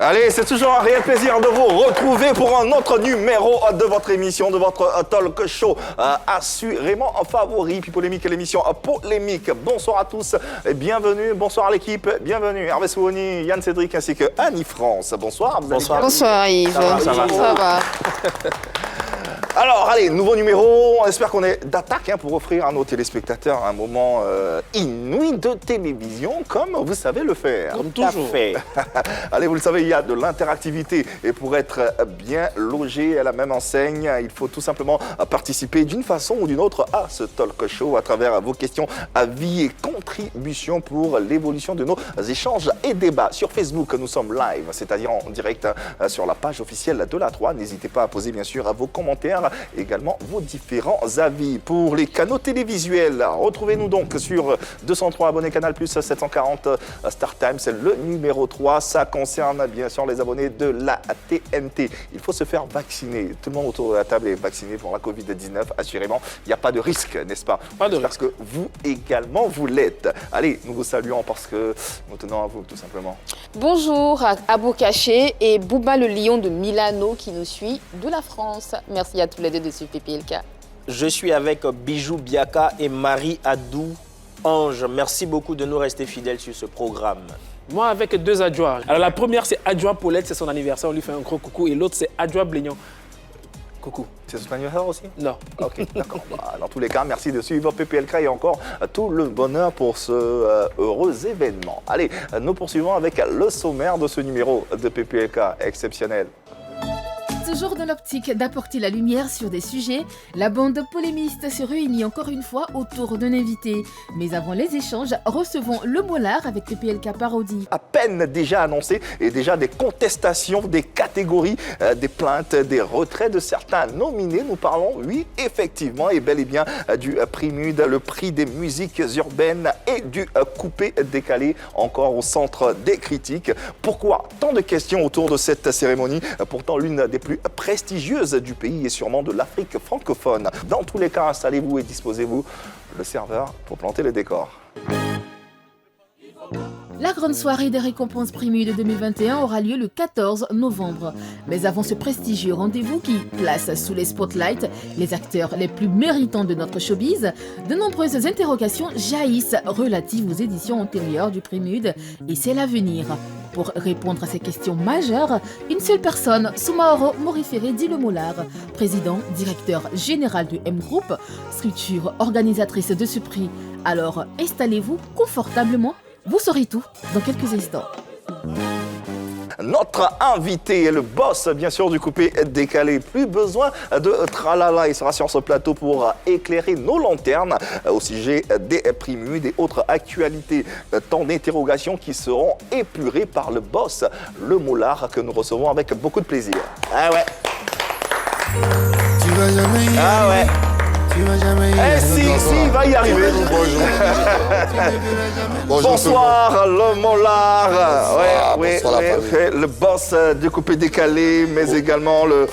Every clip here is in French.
Allez, c'est toujours un réel plaisir de vous retrouver pour un autre numéro de votre émission, de votre talk show assurément favori. Puis Polémique, l'émission Polémique. Bonsoir à tous et bienvenue. Bonsoir à l'équipe, bienvenue. Hervé Souoni, Yann Cédric ainsi que Annie France. Bonsoir. Bonsoir. Bonsoir Yves. Ça va. Alors, allez, nouveau numéro. On espère qu'on est d'attaque pour offrir à nos téléspectateurs un moment inouï de télévision, comme vous savez le faire. Comme toujours. Allez, vous le savez, il y a de l'interactivité. Et pour être bien logé à la même enseigne, il faut tout simplement participer d'une façon ou d'une autre à ce talk show à travers vos questions, avis et contributions pour l'évolution de nos échanges et débats. Sur Facebook, nous sommes live, c'est-à-dire en direct sur la page officielle de la 3. N'hésitez pas à poser bien sûr vos commentaires, également vos différents avis. Pour les canaux télévisuels, retrouvez-nous donc sur 203 abonnés Canal+, 740 Star Time, c'est le numéro 3. Ça concerne bien sûr les abonnés de la TNT. Il faut se faire vacciner. Tout le monde autour de la table est vacciné pour la Covid-19, assurément. Il n'y a pas de risque, n'est-ce pas? Pas de risque. Parce que vous également, vous l'êtes. Allez, nous vous saluons parce que nous tenons à vous, tout simplement. Bonjour à Abou Caché et Bouba le lion de Milano qui nous suit de la France. Merci à tous les deux de suivre PPLK. Je suis avec Bijou Biaka et Marie Adou Ange. Merci beaucoup de nous rester fidèles sur ce programme. Moi, avec deux adjoints. Alors, la première, c'est Adjoint Paulette, c'est son anniversaire, on lui fait un gros coucou. Et l'autre, c'est Adjoint Blignon. Coucou. C'est son anniversaire aussi? Non. Ok, d'accord. Dans tous les cas, merci de suivre PPLK et encore tout le bonheur pour ce heureux événement. Allez, nous poursuivons avec le sommaire de ce numéro de PPLK exceptionnel. Toujours dans l'optique d'apporter la lumière sur des sujets, la bande polémiste se réunit encore une fois autour d'un invité. Mais avant les échanges, recevons le Mollard avec PPLK Parodie. À peine déjà annoncé et déjà des contestations, des catégories, des plaintes, des retraits de certains nominés. Nous parlons, oui, effectivement, et bel et bien du prix MUD, le prix des musiques urbaines et du coupé décalé, encore au centre des critiques. Pourquoi tant de questions autour de cette cérémonie, pourtant l'une des plus prestigieuses du pays et sûrement de l'Afrique francophone. Dans tous les cas, installez-vous et disposez-vous le serveur pour planter les décors. La grande soirée des récompenses Prix de 2021 aura lieu le 14 novembre. Mais avant ce prestigieux rendez-vous qui place sous les spotlights les acteurs les plus méritants de notre showbiz, de nombreuses interrogations jaillissent relatives aux éditions antérieures du Prix MUD et c'est l'avenir. Pour répondre à ces questions majeures, une seule personne, Soumaoro Morifere dit le Mollard, président, directeur général du M Group, structure organisatrice de ce prix. Alors installez-vous confortablement. Vous saurez tout dans quelques instants. Notre invité est le boss, bien sûr, du coupé décalé. Plus besoin de tralala. Il sera sur ce plateau pour éclairer nos lanternes au sujet des prix MUD et autres actualités. Tant d'interrogations qui seront épurées par le boss, le Mollard, que nous recevons avec beaucoup de plaisir. Ah ouais. Tu vas jamais y Ah ouais. Tu vas jamais y Si, il va y arriver. Bonsoir, le Mollard. Bonsoir la famille. Le boss du coupé décalé, mais également le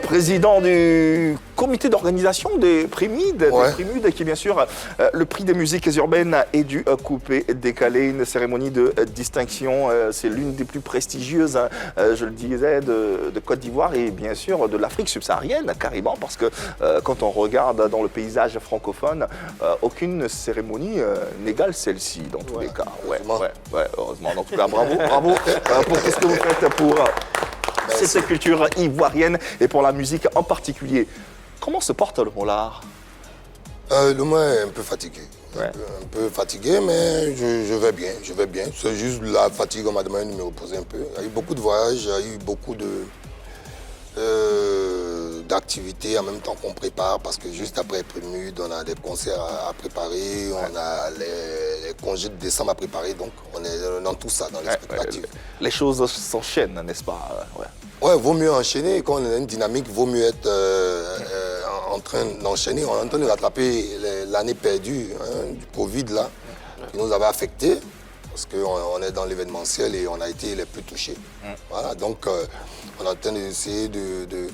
président du comité d'organisation des prix MUD, qui est bien sûr le prix des musiques urbaines et du coupé décalé, une cérémonie de distinction. C'est l'une des plus prestigieuses, je le disais, de Côte d'Ivoire et bien sûr de l'Afrique subsaharienne, carrément, parce que quand on regarde dans le paysage francophone, aucune cérémonie n'égale celle-ci, dans tous les cas. Heureusement. En tout cas, bravo pour tout ce que vous faites pour cette culture ivoirienne et pour la musique en particulier. Comment se porte le Mollard? Le mois est un peu fatigué. Ouais. Un peu fatigué, mais je vais bien. C'est juste la fatigue, on m'a demandé de me reposer un peu. Il y a eu beaucoup de voyages, il y a eu beaucoup d'activités en même temps qu'on prépare, parce que juste après le Prix MUD, on a des concerts à préparer, on a les congés de décembre à préparer, donc on est dans tout ça, dans les spectacles. Les choses s'enchaînent, n'est-ce pas? Ouais, vaut mieux enchaîner. Quand on a une dynamique, vaut mieux être en train d'enchaîner. On est en train de rattraper l'année perdue du Covid là, qui nous avait affectés, parce qu'on est dans l'événementiel et on a été les plus touchés. Voilà, donc on est en train d'essayer de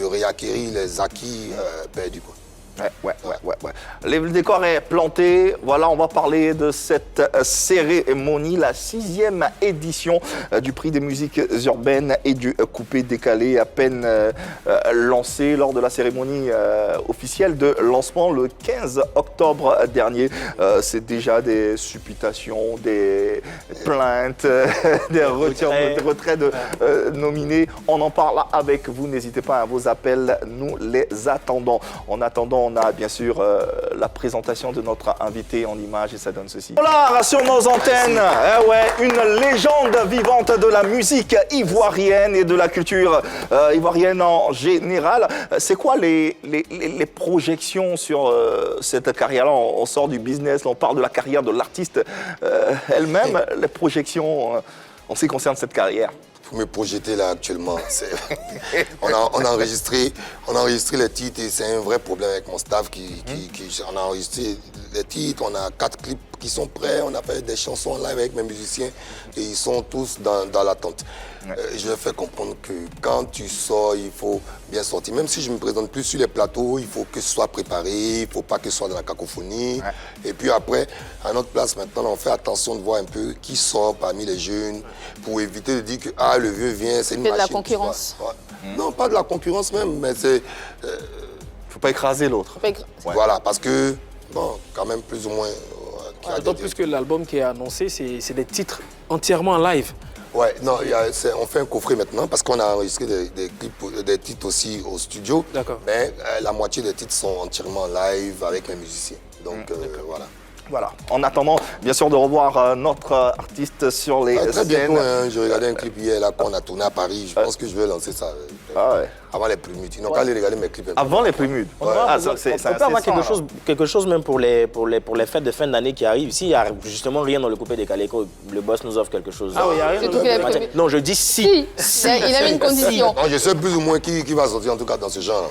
réacquérir les acquis perdus, quoi. Ouais. Le décor est planté. Voilà, on va parler de cette cérémonie, la 6e édition du prix des musiques urbaines et du coupé décalé, à peine lancé lors de la cérémonie officielle de lancement le 15 octobre dernier. C'est déjà des supputations, des plaintes, des retraits de nominés. On en parle avec vous. N'hésitez pas à vos appels. Nous les attendons. En attendant, on a bien sûr la présentation de notre invité en images et ça donne ceci. Voilà, sur nos antennes, une légende vivante de la musique ivoirienne et de la culture ivoirienne en général. C'est quoi les projections sur cette carrière-là? On sort du business, on parle de la carrière de l'artiste elle-même. Les projections en ce qui concerne cette carrière. Pour me projeter là actuellement, on a enregistré les titres et c'est un vrai problème avec mon staff on a enregistré les titres, on a 4 clips qui sont prêts, on a fait des chansons live avec mes musiciens et ils sont tous dans l'attente. Je leur fais comprendre que quand tu sors, il faut bien sortir. Même si je me présente plus sur les plateaux, il faut que ce soit préparé, il ne faut pas que ce soit dans la cacophonie. Et puis après, à notre place maintenant, on fait attention de voir un peu qui sort parmi les jeunes pour éviter de dire que le vieux vient, c'est une machine. C'est de la concurrence. Non, pas de la concurrence même, mais c'est... Faut pas écraser l'autre. Voilà, parce que, bon, quand même plus ou moins... D'autant plus que l'album qui est annoncé, c'est des titres entièrement en live. Ouais, non, on fait un coffret maintenant parce qu'on a enregistré des titres aussi au studio. D'accord. Mais la moitié des titres sont entièrement en live avec mes musiciens. Donc voilà. Voilà. En attendant, bien sûr, de revoir notre artiste sur les très scènes. bientôt, j'ai regardé un clip hier là qu'on a tourné à Paris. Je pense que je vais lancer ça avant les Prémudes. Ils n'ont qu'à aller regarder mes clips. Avant les Prémudes. On peut avoir quelque chose même pour les fêtes de fin d'année qui arrivent. S'il n'y a justement rien dans le coupé décalé, le boss nous offre quelque chose. Ah oui, il n'y a rien C'est dans tout le qu'il avait coupé. prévu. Non, je dis si. Il a mis une condition. Non, je sais plus ou moins qui va sortir en tout cas dans ce genre.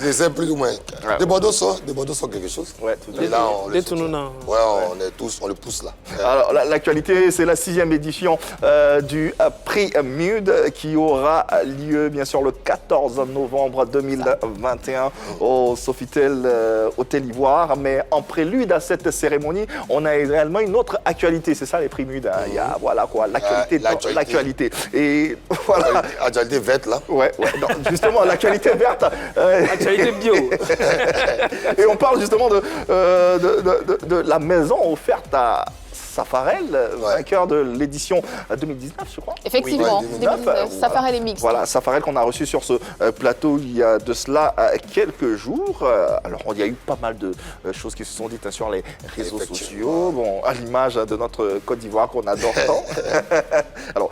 Je sais plus ou moins. De Bordeaux sort quelque chose. Ouais, tout à fait. Et là, on le soutient. non. Ouais, on le pousse là. Alors, l'actualité, c'est la 6e édition du prix Mude qui aura lieu, bien sûr, le 14 novembre 2021 au Sofitel Hôtel Ivoire. Mais en prélude à cette cérémonie, on a également une autre actualité. C'est ça, les prix Mude. Il y a, voilà quoi, l'actualité. Et voilà. Actualité verte là. Ouais, non, justement, l'actualité verte. Actualité bio. Et on parle justement de la maison offerte à Safarel, vainqueur de l'édition 2019, je crois. Effectivement, Oui, 2019, Safarel et Mix. Voilà, Safarel qu'on a reçu sur ce plateau il y a de cela quelques jours. Alors, il y a eu pas mal de choses qui se sont dites sur les réseaux sociaux, bon, à l'image de notre Côte d'Ivoire qu'on adore tant. Alors,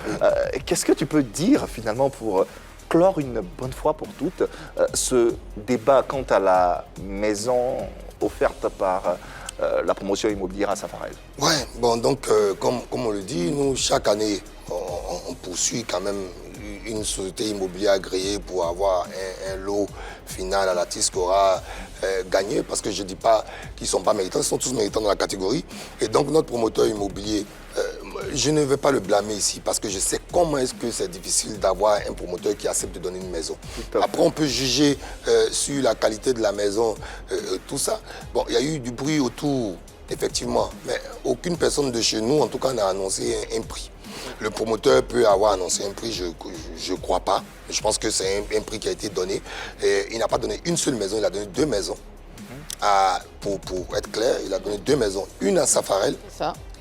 qu'est-ce que tu peux dire finalement pour clore une bonne fois pour toutes ce débat quant à la maison offerte par la promotion immobilière à Safarel? Ouais, bon, donc, comme on le dit, nous, chaque année, on poursuit quand même une société immobilière agréée pour avoir un lot final à l'artiste qui aura gagné, parce que je ne dis pas qu'ils ne sont pas méritants, ils sont tous méritants dans la catégorie. Et donc, notre promoteur immobilier, je ne vais pas le blâmer ici, parce que je sais comment est-ce que c'est difficile d'avoir un promoteur qui accepte de donner une maison. Après, on peut juger sur la qualité de la maison, tout ça. Bon, il y a eu du bruit autour, effectivement, mais aucune personne de chez nous, en tout cas, n'a annoncé un prix. Le promoteur peut avoir annoncé un prix, je ne crois pas. Je pense que c'est un prix qui a été donné. Et il n'a pas donné une seule maison, il a donné 2 maisons. Pour être clair, il a donné 2 maisons. Une à Safarel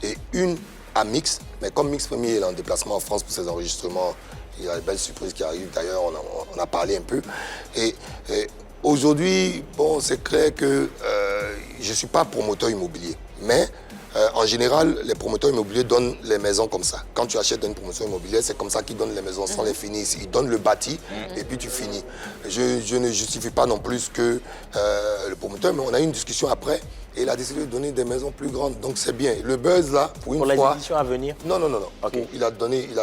et une à Mix. Mais comme Mix Premier est en déplacement en France pour ses enregistrements, il y a des belles surprises qui arrivent. D'ailleurs, on a parlé un peu. Et aujourd'hui, bon, c'est clair que je ne suis pas promoteur immobilier. Mais en général, les promoteurs immobiliers donnent les maisons comme ça. Quand tu achètes une promotion immobilière, c'est comme ça qu'ils donnent les maisons sans les finir. Ils donnent le bâti et puis tu finis. Je ne justifie pas non plus que le promoteur, mais on a eu une discussion après et il a décidé de donner des maisons plus grandes. Donc c'est bien. Le buzz là, pour une Pour les fois... éditions à venir? Non. Ok. Il a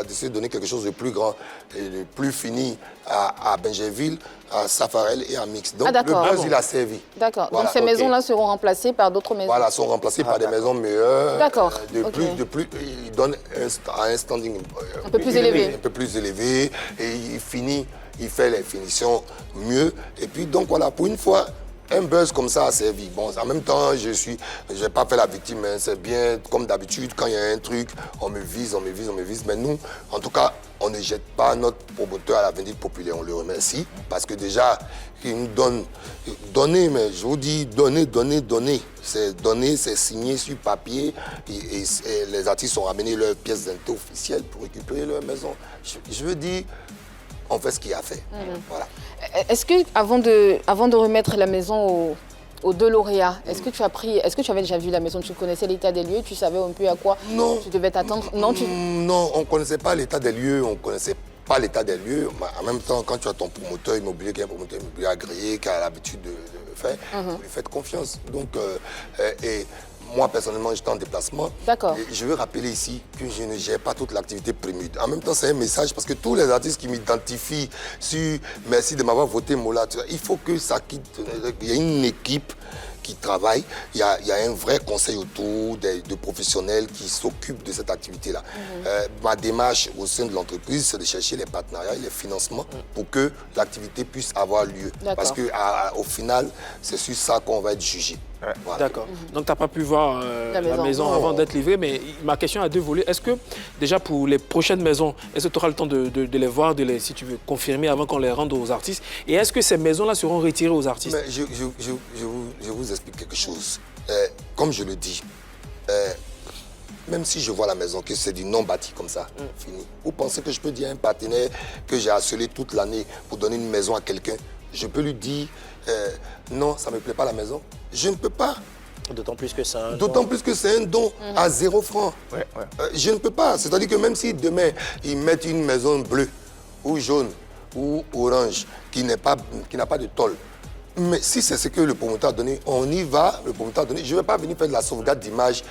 décidé de donner quelque chose de plus grand et de plus fini à Benjerville, à Safarel et à Mix. Donc le buzz, il a servi. D'accord. Voilà. Donc ces maisons-là seront remplacées par d'autres maisons. Voilà, sont remplacées par des maisons meilleures. D'accord. De plus, il donne un standing un peu plus élevé. Un peu plus élevé et il fait les finitions mieux. Et puis donc voilà, pour une fois, un buzz comme ça a servi. Bon, en même temps, je n'ai pas fait la victime, hein. C'est bien, comme d'habitude, quand il y a un truc, on me vise. Mais nous, en tout cas, on ne jette pas notre promoteur à la Vindicte populaire. On le remercie parce que déjà, il nous donner, mais je vous dis, donner. C'est donner, c'est signer sur papier et les artistes ont ramené leurs pièces d'identité officielles pour récupérer leur maison. Je veux dire, on fait ce qu'il a fait. Voilà. Est-ce que avant de remettre la maison aux deux lauréats, est-ce que tu avais déjà vu la maison? Tu connaissais l'état des lieux? Tu savais un peu à quoi tu devais t'attendre? Non, on ne connaissait pas l'état des lieux, pas l'état des lieux. En même temps, quand tu as ton promoteur immobilier, qui est un promoteur immobilier agréé, qui a l'habitude de faire, vous lui faites confiance. Donc, et moi, personnellement, j'étais en déplacement. D'accord. Et je veux rappeler ici que je ne gère pas toute l'activité Prémude. En même temps, c'est un message parce que tous les artistes qui m'identifient sur « merci de m'avoir voté Mola », il faut que ça quitte. Il y a une équipe qui travaille. Il y a un vrai conseil autour de professionnels qui s'occupent de cette activité-là. Ma démarche au sein de l'entreprise, c'est de chercher les partenariats et les financements pour que l'activité puisse avoir lieu. Parce qu'au final, c'est sur ça qu'on va être jugé. Voilà. D'accord. Donc, tu n'as pas pu voir la maison avant d'être livrée, mais ma question a deux volets. Est-ce que, déjà, pour les prochaines maisons, est-ce que tu auras le temps de les voir, si tu veux confirmer avant qu'on les rende aux artistes? Et est-ce que ces maisons-là seront retirées aux artistes? Mais je vous explique quelque chose. Comme je le dis, même si je vois la maison, que c'est du non bâti comme ça, fini. Vous pensez que je peux dire à un partenaire que j'ai harcelé toute l'année pour donner une maison à quelqu'un? Je peux lui dire, non, ça ne me plaît pas la maison. Je ne peux pas. D'autant plus que c'est un don. D'autant plus que c'est un don à 0 francs. Je ne peux pas. C'est-à-dire que même si demain, ils mettent une maison bleue ou jaune ou orange qui n'a pas de tôle, mais si c'est ce que le promoteur a donné, on y va, le promoteur a donné. Je ne vais pas venir faire de la sauvegarde d'image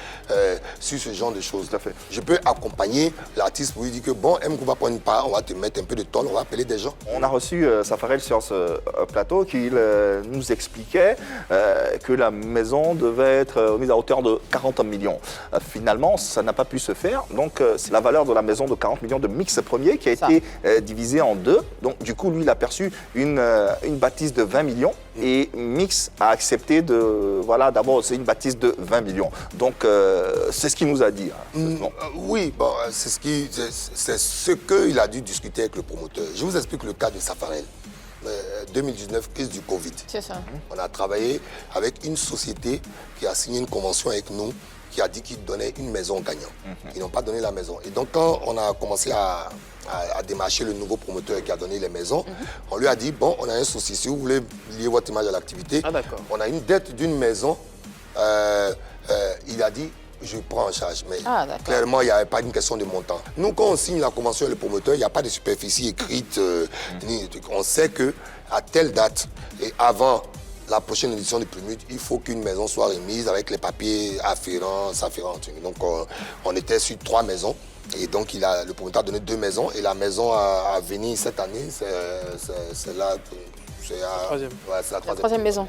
sur ce genre de choses. Tout à fait. Je peux accompagner l'artiste pour lui dire que bon, on va prendre une part, on va te mettre un peu de tôle, on va appeler des gens. On a reçu Safarel sur ce plateau qui nous expliquait que la maison devait être mise à hauteur de 40 millions. Finalement, ça n'a pas pu se faire. Donc, c'est la valeur de la maison de 40 millions de Mix Premier qui a été divisée en deux. Donc, du coup, lui, il a perçu une bâtisse de 20 millions. Et Mix a accepté d'abord, c'est une bâtisse de 20 millions. Donc, c'est ce qu'il nous a dit. Oui, bon, c'est ce qu'il a dû discuter avec le promoteur. Je vous explique le cas de Safarel. 2019, crise du Covid. C'est ça. On a travaillé avec une société qui a signé une convention avec nous, qui a dit qu'il donnait une maison gagnant. Ils n'ont pas donné la maison. Et donc, quand on a commencé à démarcher le nouveau promoteur qui a donné les maisons, on lui a dit, bon, on a un souci. Si vous voulez lier votre image à l'activité, on a une dette d'une maison. Il a dit, je prends en charge. Mais clairement, il n'y avait pas une question de montant. Nous, quand on signe la convention avec le promoteur, il n'y a pas de superficie écrite. On sait qu'à telle date et avant la prochaine édition de Prémude, il faut qu'une maison soit remise avec les papiers afférents. Donc, on était sur 3 maisons. Et donc, le promoteur a donné 2 maisons. Et la maison à venir cette année, c'est là. C'est la troisième maison.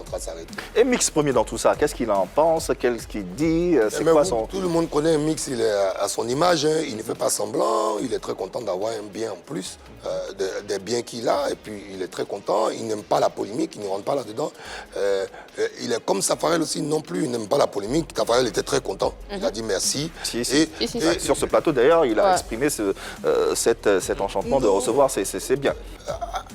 Et Mix Premier dans tout ça, qu'est-ce qu'il en pense? Qu'est-ce qu'il dit? C'est quoi son... Tout le monde connaît Mix, il est à son image, hein. Il ne fait pas semblant, il est très content d'avoir un bien en plus, des biens qu'il a, et puis il est très content, il n'aime pas la polémique, il ne rentre pas là-dedans. Il est comme Safarel aussi non plus, il n'aime pas la polémique. Safarel était très content, il a dit merci. Sur ce plateau d'ailleurs, il a exprimé cet enchantement de recevoir, c'est bien.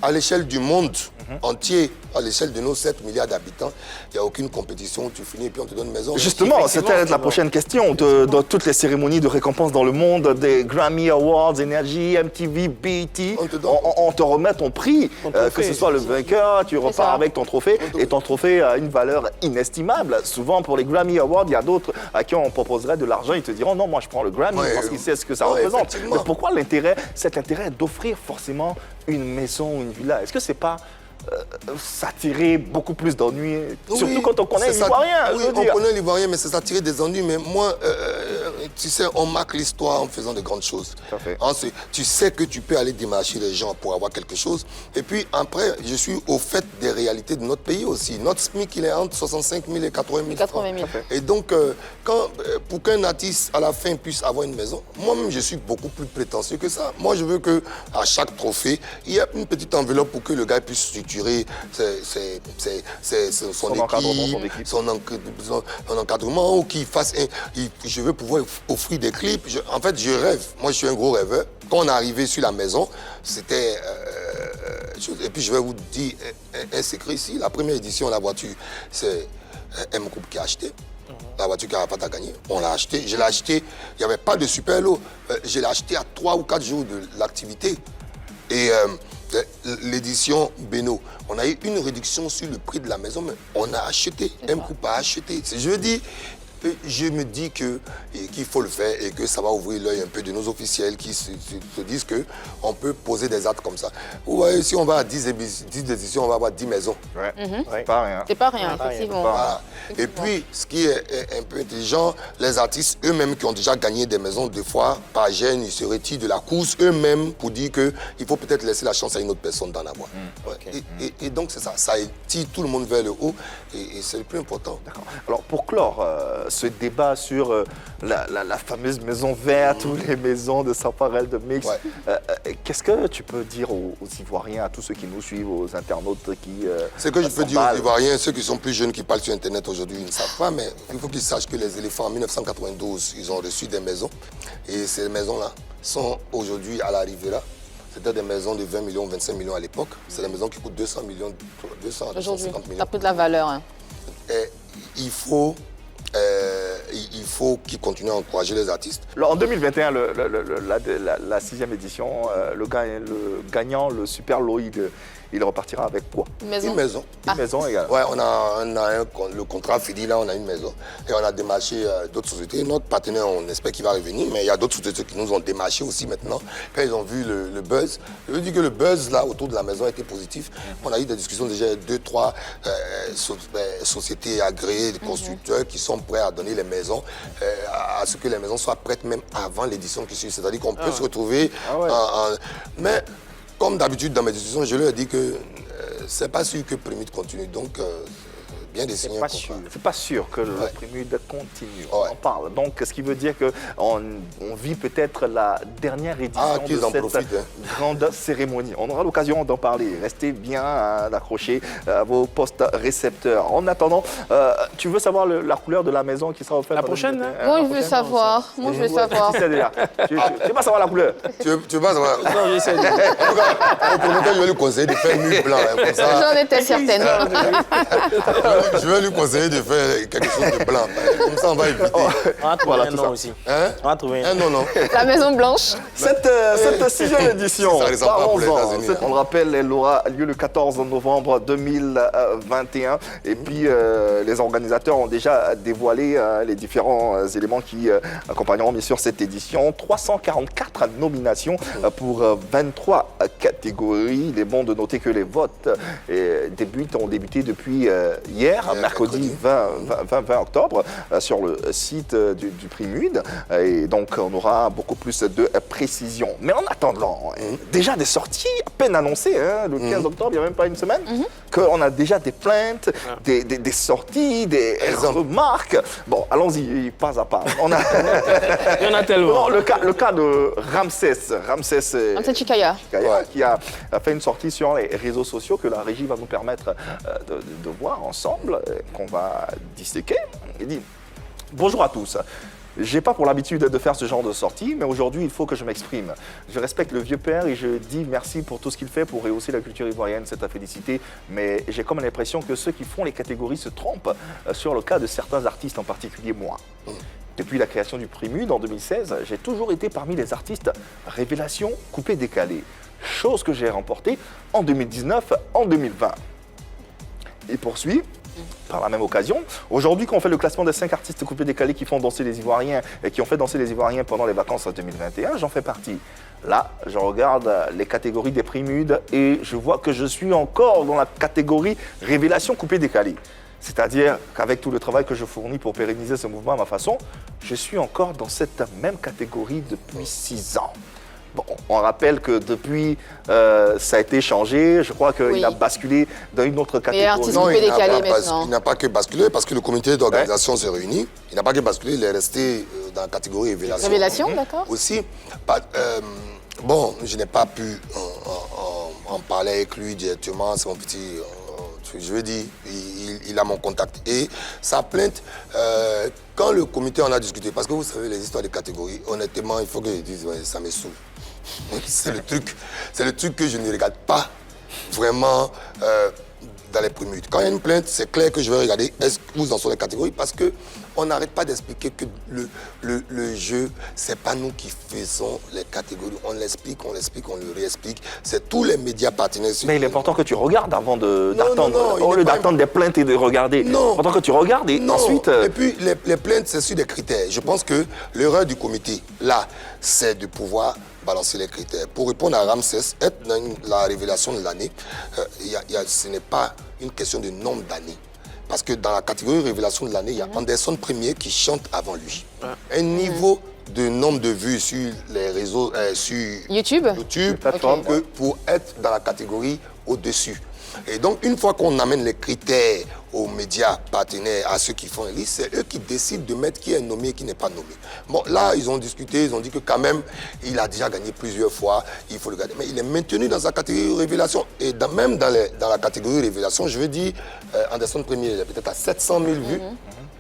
À l'échelle du monde entier, à l'échelle de nos 7 milliards d'habitants, il n'y a aucune compétition, tu finis et puis on te donne une maison. Justement, c'était la prochaine question. Dans toutes les cérémonies de récompense dans le monde, des Grammy Awards, Energy, MTV, BET, on te remet ton prix, que ce soit le vainqueur, tu repars avec ton trophée, et ton trophée a une valeur inestimable. Souvent, pour les Grammy Awards, il y a d'autres à qui on proposerait de l'argent, ils te diront non, moi je prends le Grammy parce qu'ils savent ce que ça représente. Mais pourquoi cet intérêt d'offrir forcément une maison ou une villa? Est-ce que c'est pas s'attirer beaucoup plus d'ennuis, surtout quand on connaît l'Ivoirien. Oui, on connaît l'Ivoirien, mais c'est s'attirer des ennuis. Mais moi, tu sais, on marque l'histoire en faisant de grandes choses. Tout à fait. Ensuite, tu sais que tu peux aller démarcher les gens pour avoir quelque chose. Et puis après, je suis au fait des réalités de notre pays aussi. Notre SMIC, il est entre 65 000 et 80 000 francs. Et donc, pour qu'un artiste, à la fin, puisse avoir une maison, moi-même, je suis beaucoup plus prétentieux que ça. Moi, je veux qu'à chaque trophée, il y ait une petite enveloppe pour que le gars puisse structurer son équipe, son encadrement, ou qu'il fasse je veux pouvoir offrir des clips. En fait, je rêve. Moi, je suis un gros rêveur. Quand on est arrivé sur la maison, c'était... et puis, je vais vous dire un secret ici. La première édition de la voiture, c'est M Group qui a acheté. La voiture qu'Arafat a gagnée, on l'a acheté. Je l'ai acheté, il n'y avait pas de super lot. Je l'ai acheté à 3 ou 4 jours de l'activité. Et l'édition Beno, on a eu une réduction sur le prix de la maison, mais on a acheté, M Group a acheté. Je me dis qu'il faut le faire et que ça va ouvrir l'œil un peu de nos officiels qui se disent qu'on peut poser des actes comme ça. Ouais, si on va à 10 éditions, on va avoir 10 maisons. Ouais. C'est pas rien. C'est pas rien, effectivement. Voilà. Et puis, ce qui est un peu intelligent, les artistes eux-mêmes qui ont déjà gagné des maisons, des fois, par gêne, ils se retirent de la course eux-mêmes pour dire qu'il faut peut-être laisser la chance à une autre personne d'en avoir. Okay. Et donc, c'est ça. Ça tire tout le monde vers le haut et c'est le plus important. D'accord. Alors, pour clore ce débat sur la fameuse maison verte ou les maisons de Saparel de Mix, qu'est-ce que tu peux dire aux Ivoiriens, à tous ceux qui nous suivent, aux internautes qui... Ce que je peux dire aux Ivoiriens, ceux qui sont plus jeunes qui parlent sur Internet aujourd'hui, ils ne savent pas, mais il faut qu'ils sachent que les éléphants, en 1992, ils ont reçu des maisons. Et ces maisons-là sont aujourd'hui à l'arrivée là. C'était des maisons de 20 millions, 25 millions à l'époque. C'est des maisons qui coûtent 200 millions, 250 millions. Ça coûte la valeur. Hein. Et il faut qu'ils continuent à encourager les artistes. En 2021, la 6e édition, le gagnant, le Super lot, il repartira avec quoi? Une maison. Une maison. Une maison également. Ouais, on a le contrat fini, là, on a une maison. Et on a démarché d'autres sociétés. Notre partenaire, on espère qu'il va revenir, mais il y a d'autres sociétés qui nous ont démarché aussi maintenant. Quand ils ont vu le buzz, je veux dire que le buzz, là, autour de la maison a été positif. On a eu des discussions déjà, 2-3 sociétés agréées, des constructeurs qui sont prêts à donner les maisons, à ce que les maisons soient prêtes même avant l'édition qui suit. C'est-à-dire qu'on peut se retrouver mais comme d'habitude dans mes discussions, je leur ai dit que c'est pas sûr que Prémide continue. Donc, bien désigné. C'est pas sûr que le Prémide continue. On en parle. Donc, ce qui veut dire qu'on vit peut-être la dernière édition de cette grande cérémonie. On aura l'occasion d'en parler. Restez bien accrochés à vos postes récepteurs. En attendant, tu veux savoir la couleur de la maison qui sera offerte la prochaine? Moi, je veux savoir. Moi, je veux savoir. Tu veux pas savoir la couleur? Tu veux pas savoir? Non, j'essaie de... Au promoteur, je vais lui conseiller de faire mur blanc. J'en étais certaine. Je vais lui conseiller de faire quelque chose de blanc. Comme ça, on va éviter. On va trouver un nom aussi. Hein? On va trouver un nom. La Maison Blanche. Cette 6e édition, on le rappelle, elle aura lieu le 14 novembre 2021. Et puis, les organisateurs ont déjà dévoilé les différents éléments qui accompagneront bien sûr cette édition. 344 nominations pour 23 catégories. Il est bon de noter que les votes ont débuté depuis hier, mercredi 20 octobre, sur le site du Prémide. Et donc, on aura beaucoup plus de précision. Mais en attendant, déjà des sorties à peine annoncées, le 15 octobre, il n'y a même pas une semaine, qu'on a déjà des plaintes, des sorties, des remarques. Bon, allons-y, pas à pas. Il y en a tellement. Non, le cas de Ramsès Chikaya, qui a fait une sortie sur les réseaux sociaux que la régie va nous permettre de voir ensemble, qu'on va disséquer. Il dit « Bonjour à tous. J'ai pas pour l'habitude de faire ce genre de sortie, mais aujourd'hui, il faut que je m'exprime. Je respecte le vieux père et je dis merci pour tout ce qu'il fait pour rehausser la culture ivoirienne, c'est à féliciter. Mais j'ai comme l'impression que ceux qui font les catégories se trompent sur le cas de certains artistes, en particulier moi. Depuis la création du Prémide en 2016, j'ai toujours été parmi les artistes révélation coupé-décalé. Chose que j'ai remportée en 2019, en 2020. Il poursuit. Par la même occasion, aujourd'hui, quand on fait le classement des 5 artistes coupés-décalés qui font danser les Ivoiriens et qui ont fait danser les Ivoiriens pendant les vacances 2021, j'en fais partie. Là, je regarde les catégories des Primudes et je vois que je suis encore dans la catégorie révélation coupé-décalé. C'est-à-dire qu'avec tout le travail que je fournis pour pérenniser ce mouvement à ma façon, je suis encore dans cette même catégorie depuis 6 ans. Bon, on rappelle que depuis, ça a été changé. Je crois qu'il a basculé dans une autre catégorie. Non, il n'a pas que basculé parce que le comité d'organisation s'est réuni. Il n'a pas que basculé, il est resté dans la catégorie révélation. Révélation, d'accord. Aussi, bon, je n'ai pas pu en parler avec lui directement. C'est mon petit... je veux dire, il a mon contact. Et sa plainte, quand le comité en a discuté, parce que vous savez, les histoires de catégories, honnêtement, il faut que je dise, ouais, ça me saoule. C'est le truc que je ne regarde pas vraiment dans les Primudes. Quand il y a une plainte, c'est clair que je vais regarder où en sont les catégories, parce qu'on n'arrête pas d'expliquer que le jeu, c'est pas nous qui faisons les catégories. On l'explique, on le réexplique. C'est tous les médias partenaires. Mais il est important que tu regardes avant d'attendre. Au lieu d'attendre des plaintes et de regarder. Non. Il est important que tu regardes et ensuite... Et puis, les plaintes, c'est sur des critères. Je pense que l'erreur du comité, là, c'est de pouvoir balancer les critères. Pour répondre à Ramsès, être dans la révélation de l'année, ce n'est pas une question de nombre d'années. Parce que dans la catégorie révélation de l'année, il y a Anderson Premier qui chante avant lui. Un niveau de nombre de vues sur les réseaux, sur YouTube que pour être dans la catégorie au-dessus. Et donc, une fois qu'on amène les critères aux médias partenaires, à ceux qui font les listes, c'est eux qui décident de mettre qui est nommé et qui n'est pas nommé. Bon, là, ils ont discuté, ils ont dit que quand même, il a déjà gagné plusieurs fois, il faut le garder. Mais il est maintenu dans sa catégorie révélation. Et même dans la catégorie révélation, je veux dire, Anderson Premier, il est peut-être à 700 000 vues,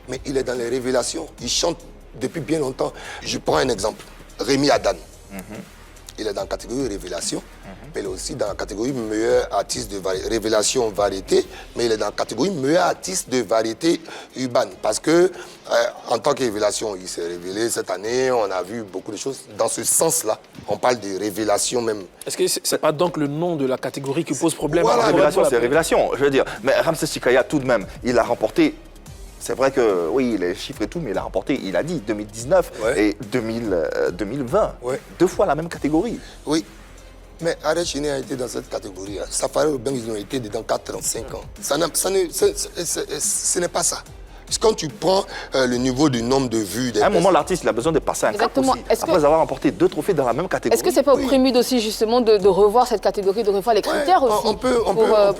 mais il est dans les révélations. Il chante depuis bien longtemps. Je prends un exemple. Rémi Adan. Il est dans la catégorie révélation, mais il est aussi dans la catégorie meilleur artiste de révélation variété, mais il est dans la catégorie meilleur artiste de variété urbaine. Parce que, en tant que révélation, il s'est révélé cette année, on a vu beaucoup de choses. Dans ce sens-là, on parle de révélation même. Est-ce que ce n'est pas donc le nom de la catégorie qui pose problème? Voilà, révélation, c'est révélation. Je veux dire, mais Ramsès Chikaya, tout de même, il a remporté. C'est vrai que, oui, les chiffres et tout, mais il a remporté, il a dit, 2019 et 2020. 2 fois la même catégorie. Oui, mais Arrête Chéné a été dans cette catégorie. Safari Oben, ils ont été dedans 4-5 ans. Ce n'est pas ça. Quand tu prends le niveau du nombre de vues... À un moment, l'artiste, il a besoin de passer un cap aussi, après avoir remporté 2 trophées dans la même catégorie. Est-ce que c'est pas au Primude aussi, justement, de revoir cette catégorie, de revoir les critères aussi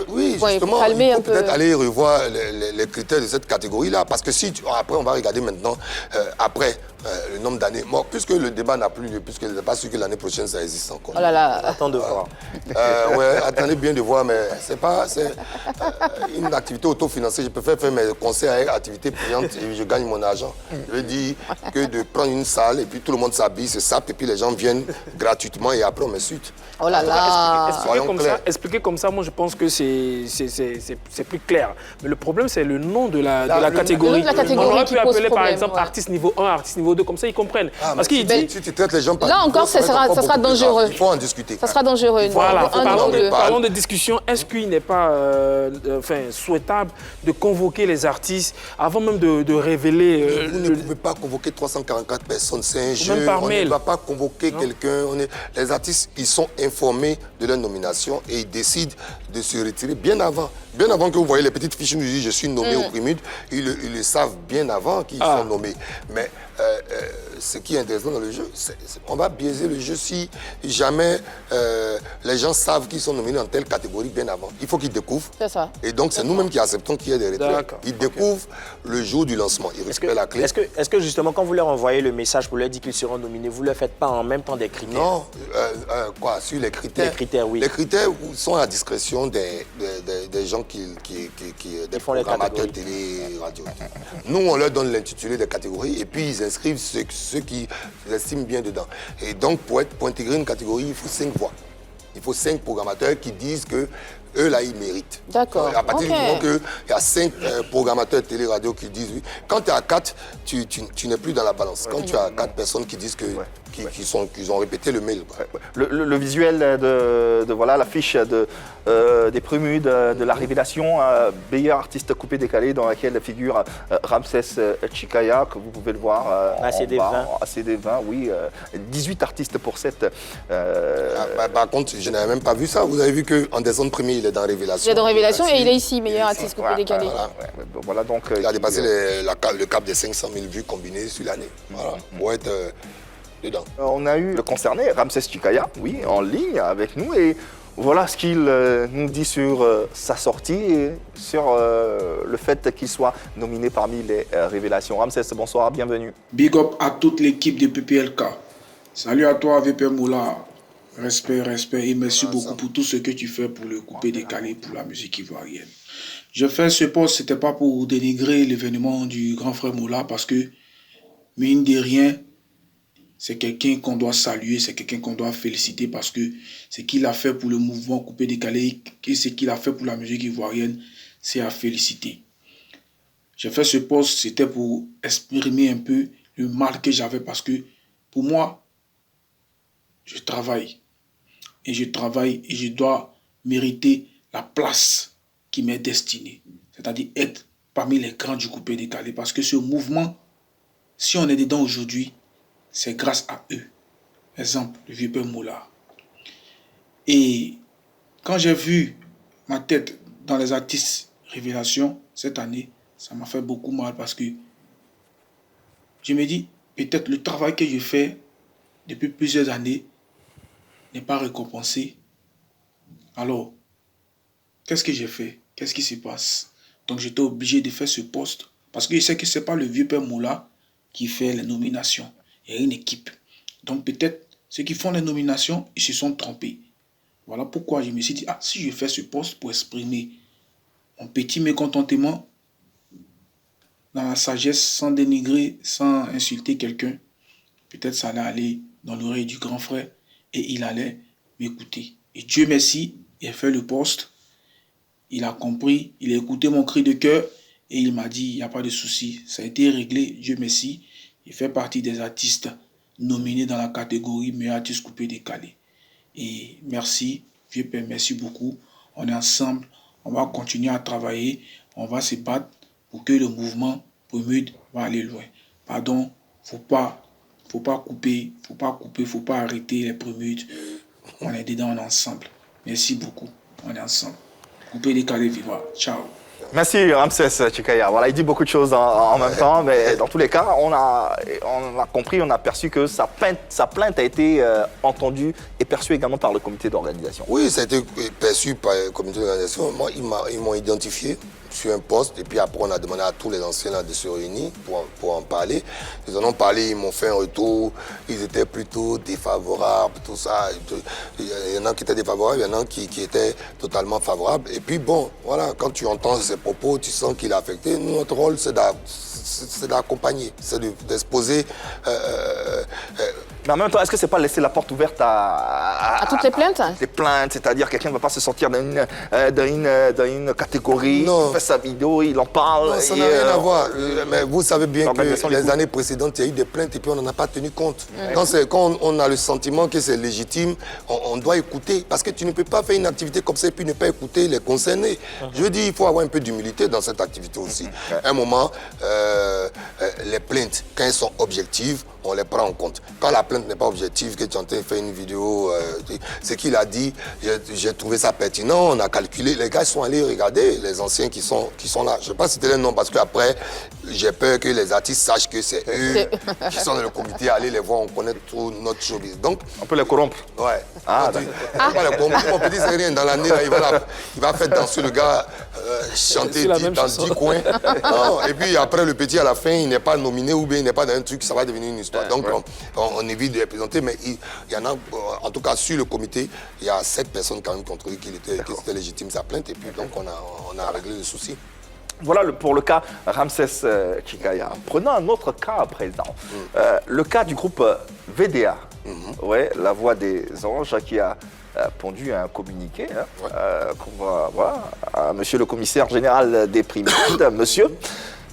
oui, justement, il faut peut-être aller revoir les critères de cette catégorie-là. Parce que si, après, on va regarder maintenant, le nombre d'années. Bon, puisque le débat n'a plus lieu, puisque je n'ai pas sûr que l'année prochaine, ça existe encore. Oh là là, attends de voir. Attendez bien de voir, mais c'est pas... C'est une activité autofinancée. Je peux faire mes conseils avec activité payante et je gagne mon argent. Je veux dire que de prendre une salle et puis tout le monde s'habille, se sape et puis les gens viennent gratuitement et après on me suite. Oh là là. Expliquer comme ça, moi je pense que c'est plus clair. Mais le problème c'est le nom de la catégorie. On aurait pu appeler par exemple artiste niveau 1, artiste niveau 2, comme ça ils comprennent. Parce qu'il dit... Si tu traites les gens par... Là encore, ça sera dangereux. Il faut en discuter. Ça sera dangereux. Voilà, parlons de discussion. Est-ce qu'il n'est pas souhaitable de convoquer les artistes avant même de révéler... Vous ne pouvez pas convoquer 344 personnes, c'est un jeu. Même par mail. On ne va pas convoquer quelqu'un. Les artistes, ils sont informés de leur nomination et ils décident de se retirer bien avant. Bien avant que vous voyez les petites fiches nous disent je suis nommé au Primude, ils le savent bien avant qu'ils sont nommés. Mais ce qui est intéressant dans le jeu, on va biaiser le jeu si jamais les gens savent qu'ils sont nominés dans telle catégorie bien avant. Il faut qu'ils découvrent. C'est ça. Et donc c'est nous-mêmes qui acceptons qu'il y ait des retraits. Ils découvrent le jour du lancement. Ils récupèrent la clé. Est-ce que justement quand vous leur envoyez le message pour leur dire qu'ils seront nominés, vous ne leur faites pas en même temps des critères? Non, sur les critères. Les critères, oui. Les critères sont à la discrétion des gens des programmateurs télé, radio. Nous, on leur donne l'intitulé des catégories et puis ils inscrivent ceux qui estiment bien dedans. Et donc, pour intégrer une catégorie, il faut 5 voix. Il faut 5 programmateurs qui disent que eux, là, ils méritent. D'accord. À partir du moment qu'il y a 5 programmateurs télé-radio qui disent oui, quand tu es à 4, tu n'es plus dans la balance. Quand tu as 4 personnes qui disent qu'ils ont répété le mail. Le visuel de voilà, l'affiche des Prémudes, de la révélation, meilleur artiste coupé décalé dans laquelle figure Ramsès Chikaya, que vous pouvez le voir ACD20, oui. 18 artistes pour 7. Par contre, je n'avais même pas vu ça. Vous avez vu qu'en décembre premier, il est dans Révélation. Il est dans Révélation et il est ici, meilleur artiste coupé décalé. Voilà, donc, il a dépassé le cap des 500 000 vues combinées sur l'année. Voilà, pour être dedans. On a eu le concerné, Ramsès Chikaya, oui, en ligne avec nous. Et voilà ce qu'il nous dit sur sa sortie et sur le fait qu'il soit nominé parmi les révélations. Ramsès, bonsoir, bienvenue. Big up à toute l'équipe de PPLK. Salut à toi, VP Moula. Respect et merci beaucoup pour tout ce que tu fais pour le coupé décalé, pour la musique ivoirienne. Je fais ce post, c'était pas pour dénigrer l'événement du grand frère Moula parce que, mine de rien, c'est quelqu'un qu'on doit saluer, c'est quelqu'un qu'on doit féliciter parce que ce qu'il a fait pour le mouvement coupé décalé et ce qu'il a fait pour la musique ivoirienne, c'est à féliciter. J'ai fait ce post, c'était pour exprimer un peu le mal que j'avais parce que pour moi, je travaille et je dois mériter la place qui m'est destinée, c'est-à-dire être parmi les grands du coupé décalé parce que ce mouvement, si on est dedans aujourd'hui, c'est grâce à eux. Exemple, le vieux père Moula. Et quand j'ai vu ma tête dans les artistes révélations cette année, ça m'a fait beaucoup mal parce que je me dis, peut-être le travail que je fais depuis plusieurs années n'est pas récompensé. Alors, qu'est-ce que j'ai fait? Qu'est-ce qui se passe? Donc j'étais obligé de faire ce poste parce que je sais que ce n'est pas le vieux père Moula qui fait les nominations. Il y a une équipe. Donc peut-être ceux qui font les nominations, ils se sont trompés. Voilà pourquoi je me suis dit, si je fais ce poste pour exprimer mon petit mécontentement dans la sagesse, sans dénigrer, sans insulter quelqu'un, peut-être ça allait aller dans l'oreille du grand frère et il allait m'écouter. Et Dieu merci, il a fait le poste, il a compris, il a écouté mon cri de cœur et il m'a dit, il n'y a pas de souci, ça a été réglé, Dieu merci. Il fait partie des artistes nominés dans la catégorie meilleur artiste coupé décalé. Et merci, vieux père, merci beaucoup. On est ensemble, on va continuer à travailler, on va se battre pour que le mouvement Prémude va aller loin. Pardon, faut pas couper, faut pas arrêter les Prémudes. On est dedans, on est ensemble. Merci beaucoup, on est ensemble. Coupé décalé, viva. Ciao. Merci Ramsès Chikaya. Voilà, il dit beaucoup de choses en même temps, mais dans tous les cas, on a compris, on a perçu que sa plainte a été entendue et perçue également par le comité d'organisation. Oui, ça a été perçu par le comité d'organisation. Moi, ils m'ont identifié sur un poste et puis après on a demandé à tous les anciens là, de se réunir pour en parler. Ils en ont parlé, ils m'ont fait un retour, ils étaient plutôt défavorables, tout ça. Il y en a qui étaient défavorables, il y en a qui étaient totalement favorables. Et puis bon, voilà, quand tu entends ces propos, tu sens qu'il est affecté. Nous, notre rôle, c'est d'accompagner, c'est d'exposer. Mais en même temps, est-ce que c'est pas laisser la porte ouverte à toutes les plaintes? Les plaintes, c'est-à-dire quelqu'un ne va pas se sortir d'une catégorie, il fait sa vidéo, il en parle. Non, ça n'a rien à voir. Mais vous savez bien que les années précédentes, il y a eu des plaintes et puis on n'en a pas tenu compte. Quand on a le sentiment que c'est légitime, on doit écouter. Parce que tu ne peux pas faire une activité comme ça et puis ne pas écouter les concernés. Je veux dire, il faut avoir un peu d'humilité dans cette activité aussi. À un moment, les plaintes, quand elles sont objectives, on les prend en compte. Quand la plainte n'est pas objective, que tu es en train de faire une vidéo, ce qu'il a dit, j'ai trouvé ça pertinent, on a calculé. Les gars sont allés regarder, les anciens qui sont là. Je ne sais pas citer les noms parce qu'après, j'ai peur que les artistes sachent que c'est eux qui sont dans le comité, aller les voir, on connaît tout notre showbiz. Donc, on peut les corrompre. Ouais. Les corrompre. Mon petit, c'est rien. Dans l'année, il va faire danser le gars, chanter dans 10 coins. Non. Et puis après, le petit, à la fin, il n'est pas nominé ou bien il n'est pas dans un truc, ça va devenir une histoire. Donc, on évite de les présenter, mais il y en a, en tout cas, sur le comité, il y a 7 personnes quand même qui ont trouvé que c'était légitime sa plainte, et puis donc on a réglé le souci. Voilà pour le cas Ramsès Chikaya. Prenons un autre cas à présent. Le cas du groupe VDA, ouais, La Voix des Anges, qui a pondu un communiqué qu'on va voir à monsieur le commissaire général des Primides. Monsieur,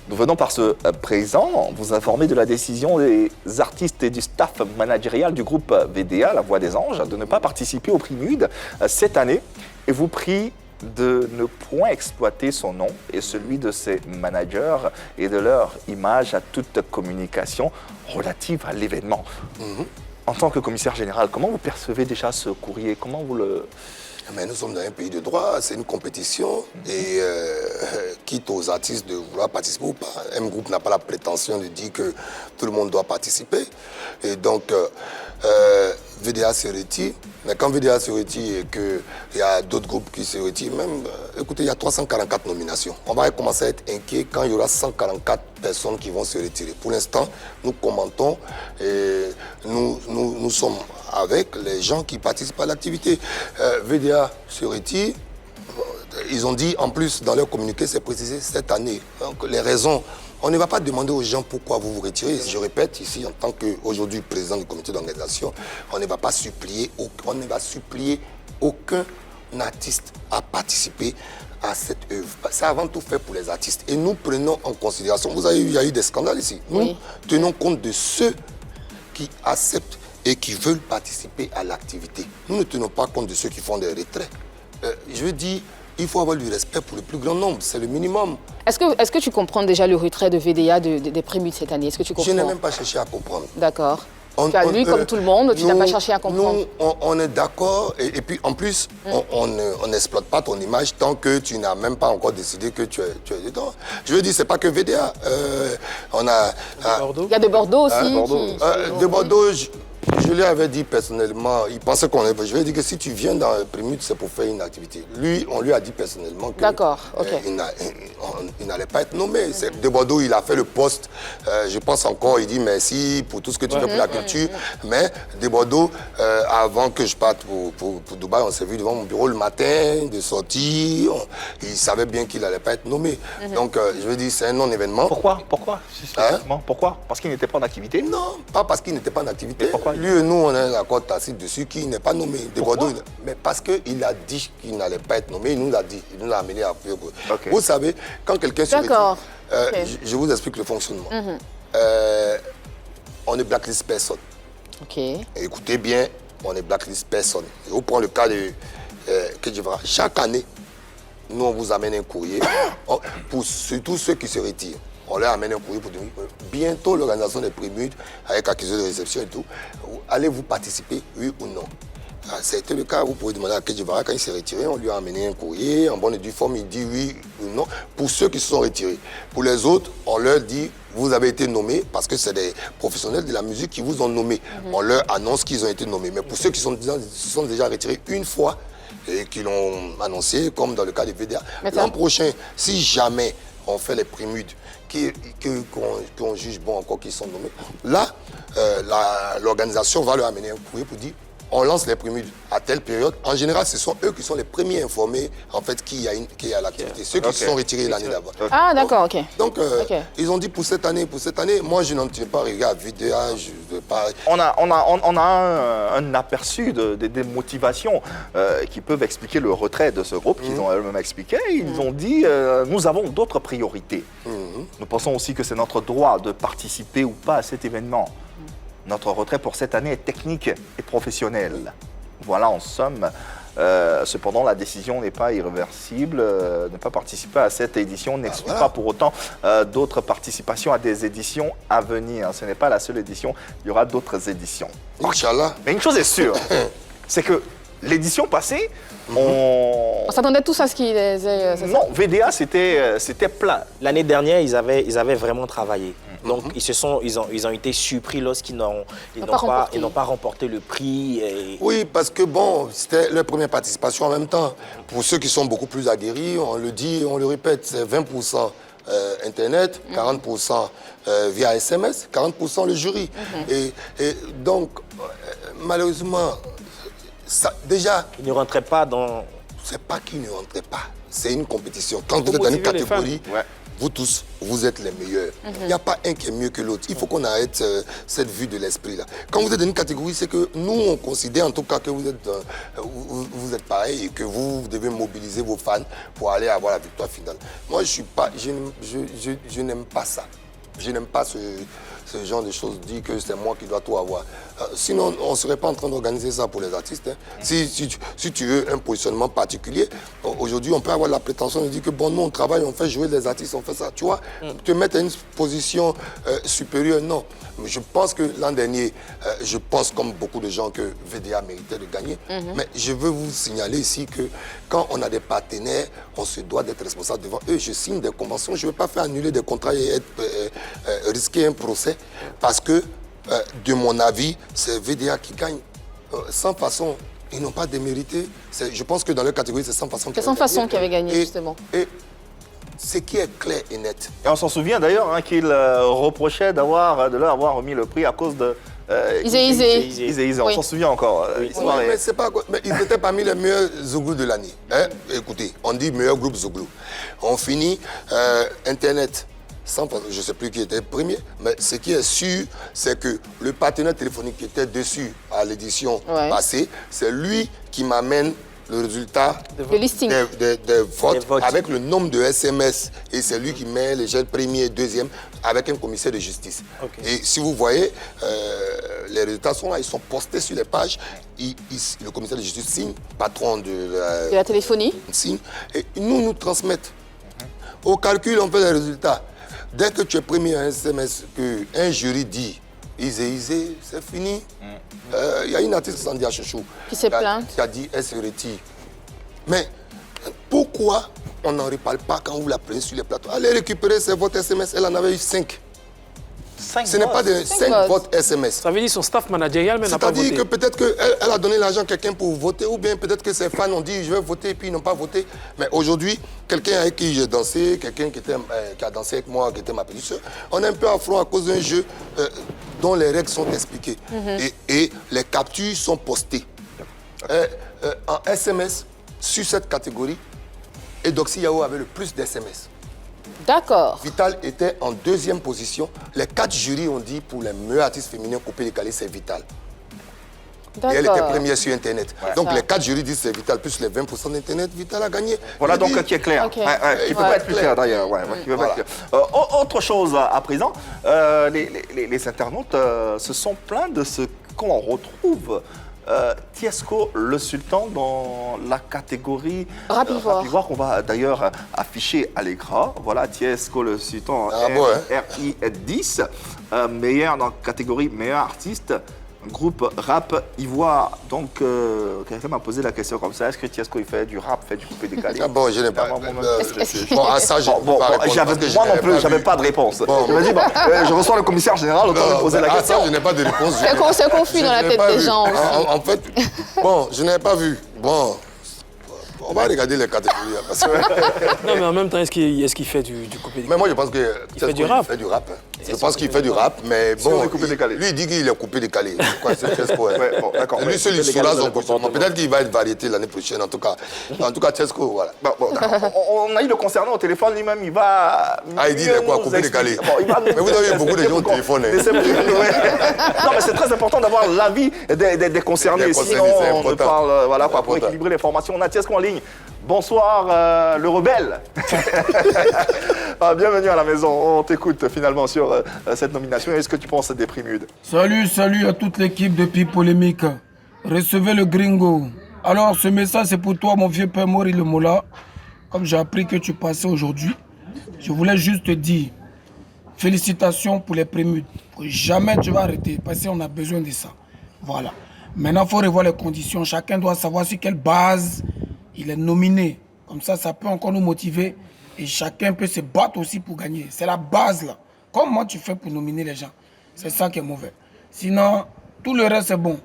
nous venons par ce présent vous informer de la décision des artistes et du staff managérial du groupe VDA, La Voix des Anges, de ne pas participer au Primude cette année et vous prie de ne point exploiter son nom et celui de ses managers et de leur image à toute communication relative à l'événement. En tant que commissaire général, comment vous percevez déjà ce courrier? Comment vous le... Mais nous sommes dans un pays de droit, c'est une compétition et quitte aux artistes de vouloir participer ou pas. M Group n'a pas la prétention de dire que tout le monde doit participer. Et donc, VDA se retire. Mais quand VDA se retire et qu'il y a d'autres groupes qui se retirent, même, écoutez, il y a 344 nominations. On va commencer à être inquiet quand il y aura 144 personnes qui vont se retirer. Pour l'instant, nous commentons et nous sommes avec les gens qui participent à l'activité. VDA se retire. Ils ont dit, en plus, dans leur communiqué, c'est précisé cette année. Donc, les raisons, on ne va pas demander aux gens pourquoi vous vous retirez. Je répète ici, en tant qu'aujourd'hui président du comité d'organisation, on ne va pas supplier, aucun artiste à participer à cette œuvre. C'est avant tout fait pour les artistes. Et nous prenons en considération, vous avez vu, il y a eu des scandales ici. Nous tenons compte de ceux qui acceptent et qui veulent participer à l'activité. Nous ne tenons pas compte de ceux qui font des retraits. Je veux dire, il faut avoir du respect pour le plus grand nombre, c'est le minimum. Est-ce que tu comprends déjà le retrait de VDA des Primudes cette année? Est-ce que tu comprends? Je n'ai même pas cherché à comprendre. D'accord. Tu as lu comme tout le monde, tu n'as pas cherché à comprendre? Nous, on est d'accord, et puis en plus, on n'exploite pas ton image tant que tu n'as même pas encore décidé que tu es dedans. Je veux dire, c'est pas que VDA. On a... Il y a de Bordeaux aussi. De Bordeaux, je lui avais dit personnellement, il pensait qu'on est... Je lui ai dit que si tu viens dans le Primude, c'est pour faire une activité. Lui, on lui a dit personnellement que il n'allait pas être nommé. De Bordeaux, il a fait le poste. Je pense encore, il dit merci pour tout ce que tu fais pour la culture. Mais de Bordeaux, avant que je parte pour Dubaï, on s'est vu devant mon bureau le matin, de sortir. Il savait bien qu'il n'allait pas être nommé. Donc, je veux dire, c'est un non-événement. Pourquoi Pourquoi? Parce qu'il n'était pas en activité? Non, pas parce qu'il n'était pas en activité. Pourquoi? Lui et nous, on a un accord tacite dessus qui n'est pas nommé. De Bordeaux, mais parce qu'il a dit qu'il n'allait pas être nommé, il nous l'a dit. Il nous l'a amené à... Vous savez, quand quelqu'un se retire, je vous explique le fonctionnement. On ne blacklist personne. Écoutez bien, on ne blacklist personne. Je vous prends le cas de Kedjivara. Chaque année, nous, on vous amène un courrier, pour surtout ceux qui se retirent. On leur amène un courrier pour dire bientôt l'organisation des Primudes, avec accusé de réception et tout, allez-vous participer, oui ou non? C'était le cas, vous pouvez demander à Kedjivara, quand il s'est retiré, on lui a amené un courrier, en bonne et due forme, il dit oui ou non, pour ceux qui se sont retirés. Pour les autres, on leur dit, vous avez été nommés, parce que c'est des professionnels de la musique qui vous ont nommés. On leur annonce qu'ils ont été nommés. Mais pour ceux qui se sont déjà retirés une fois, et qui l'ont annoncé, comme dans le cas de VDA, l'an prochain, si jamais on fait les Primudes, qu'on juge bon encore qu'ils sont nommés. Là, l'organisation va leur amener un courrier pour dire on lance les Primudes à telle période. En général, ce sont eux qui sont les premiers informés en fait qu'il y a l'activité. Ceux qui se sont retirés l'année d'avant. Ah d'accord, ok. Donc ils ont dit pour cette année. Moi je n'en tiens pas regarde VDA. Je veux pas. On a un aperçu des motivations qui peuvent expliquer le retrait de ce groupe qu'ils ont eux-mêmes expliqué. Ils ont dit nous avons d'autres priorités. Nous pensons aussi que c'est notre droit de participer ou pas à cet événement. Notre retrait pour cette année est technique et professionnel. Voilà, en somme. Cependant, la décision n'est pas irréversible. Ne pas participer à cette édition n'exclut pas pour autant d'autres participations à des éditions à venir. Ce n'est pas la seule édition, il y aura d'autres éditions. Inch'Allah. Mais une chose est sûre, c'est que l'édition passée, on s'attendait tous à ce qu'ils aient... Non, VDA, c'était plein. L'année dernière, ils avaient vraiment travaillé. Donc, ils ont été surpris lorsqu'ils n'ont pas remporté le prix. Oui, parce que bon, c'était leur première participation en même temps. Pour ceux qui sont beaucoup plus aguerris, on le dit, on le répète, c'est 20% Internet, 40% via SMS, 40% le jury. Et donc, malheureusement, ça, déjà... Ils ne rentraient pas dans... C'est pas qu'ils ne rentraient pas, c'est une compétition. Quand vous êtes dans une catégorie... vous tous, vous êtes les meilleurs. Il n'y a pas un qui est mieux que l'autre. Il faut qu'on arrête cette vue de l'esprit là. Quand vous êtes dans une catégorie, c'est que nous, on considère en tout cas que vous êtes pareil et que vous devez mobiliser vos fans pour aller avoir la victoire finale. Moi, je n'aime pas ça. Je n'aime pas ce genre de choses, dire que c'est moi qui dois tout avoir. Sinon, on ne serait pas en train d'organiser ça pour les artistes. Hein. Si tu veux un positionnement particulier, aujourd'hui, on peut avoir la prétention de dire que bon, nous, on travaille, on fait jouer les artistes, on fait ça. Tu vois, te mettre à une position supérieure, non. Mais je pense que l'an dernier, je pense comme beaucoup de gens que VDA méritait de gagner. Mais je veux vous signaler ici que quand on a des partenaires, on se doit d'être responsable devant eux. Je signe des conventions, je ne veux pas faire annuler des contrats et risquer un procès parce que, de mon avis, c'est VDA qui gagne. Sans façon, ils n'ont pas démérité. Je pense que dans leur catégorie, c'est Sans Façon qui avait gagné, justement. Et ce qui est clair et net. Et on s'en souvient d'ailleurs qu'il reprochait de leur avoir remis le prix à cause de... Izé. On s'en souvient encore. Mais c'est pas quoi. Mais ils étaient parmi les meilleurs Zouglou de l'année. Hein? Écoutez, on dit meilleur groupe Zouglou. On finit Internet. Je ne sais plus qui était premier, mais ce qui est sûr, c'est que le partenaire téléphonique qui était dessus à l'édition passée, c'est lui qui m'amène le résultat des votes avec le nombre de SMS. Et c'est lui qui met les jeunes premier et deuxième avec un commissaire de justice. Okay. Et si vous voyez, les résultats sont là, ils sont postés sur les pages. Le commissaire de justice signe, patron de la téléphonie, signe, et nous transmettent. Au calcul, on fait les résultats. Dès que tu es premier à un SMS, qu'un jury dit Izé, c'est fini. Il y a une artiste, Sandia Chouchou, qui a dit elle se retire. Mais pourquoi on n'en reparle pas quand vous la prenez sur les plateaux? Allez récupérer ses votes SMS, elle en avait eu 5. Ce n'est pas de 5 votes SMS. Ça veut dire son staff managérial n'a pas voté. C'est-à-dire que peut-être qu'elle a donné l'argent à quelqu'un pour voter, ou bien peut-être que ses fans ont dit je vais voter et puis ils n'ont pas voté. Mais aujourd'hui, quelqu'un avec qui j'ai dansé, quelqu'un qui a dansé avec moi, qui était ma petite soeur, on est un peu à front à cause d'un jeu dont les règles sont expliquées. Et les captures sont postées. En SMS, sur cette catégorie, Edoxy Yao avait le plus d'SMS. D'accord. Vital était en deuxième position. Les 4 jurys ont dit pour les meilleurs artistes féminins coupés décalés, c'est Vital. Et elle était première sur Internet. Donc les 4 jurys disent c'est Vital, plus les 20% d'Internet, Vital a gagné. Voilà donc qui est clair. Okay. Qui ne peut pas être plus clair d'ailleurs. Autre chose à présent, les internautes se sont plaints de ce qu'on retrouve. Tiesco le Sultan dans la catégorie Rap Ivoire qu'on va d'ailleurs afficher à l'écran. Voilà, Tiesco le Sultan RI10, meilleur dans la catégorie meilleur artiste, groupe Rap Ivoire. Donc, quelqu'un m'a posé la question comme ça, est-ce que Tiesco il fait du rap, fait du coupé décalé? Bon, je n'ai pas. À ça, je moi non plus, j'avais pas de réponse. Je me dis, je reçois le commissaire général, autant me poser la question. À ça, je n'ai pas de réponse. C'est confus dans la tête des gens aussi. En fait, bon, je n'ai pas vu. Bon, on va regarder les catégories. Parce que... Non, mais en même temps, est-ce qu'il fait du coupé décalé? Mais moi, je pense qu'il fait du rap. Je pense qu'il fait du rap, mais bon, lui, il dit qu'il est coupé décalé. Tiesco, d'accord. Lui, seul, il saura son comportement. Peut-être qu'il va être variété l'année prochaine, en tout cas. En tout cas, Tiesco, voilà. On a eu le concernant au téléphone, lui-même, il va... il dit quoi, coupé décalé? Mais vous avez beaucoup de gens au téléphone. Non, mais c'est très important d'avoir l'avis des concernés. Sinon, on parle, voilà, pour équilibrer les formations. On a Tiesco en ligne. Bonsoir, le rebelle. Bienvenue à la maison. On t'écoute finalement sur cette nomination. Est-ce que tu penses des prix Mudes? Salut à toute l'équipe depuis Polémique. Recevez le gringo. Alors, ce message, c'est pour toi, mon vieux père Mori Le Mola. Comme j'ai appris que tu passais aujourd'hui, je voulais juste te dire félicitations pour les prix Mudes. Jamais tu vas arrêter, parce qu'on a besoin de ça. Voilà. Maintenant, il faut revoir les conditions. Chacun doit savoir sur quelle base il est nominé. Comme ça peut encore nous motiver. Et chacun peut se battre aussi pour gagner. C'est la base là. Comment tu fais pour nominer les gens? C'est ça qui est mauvais. Sinon, tout le reste c'est bon.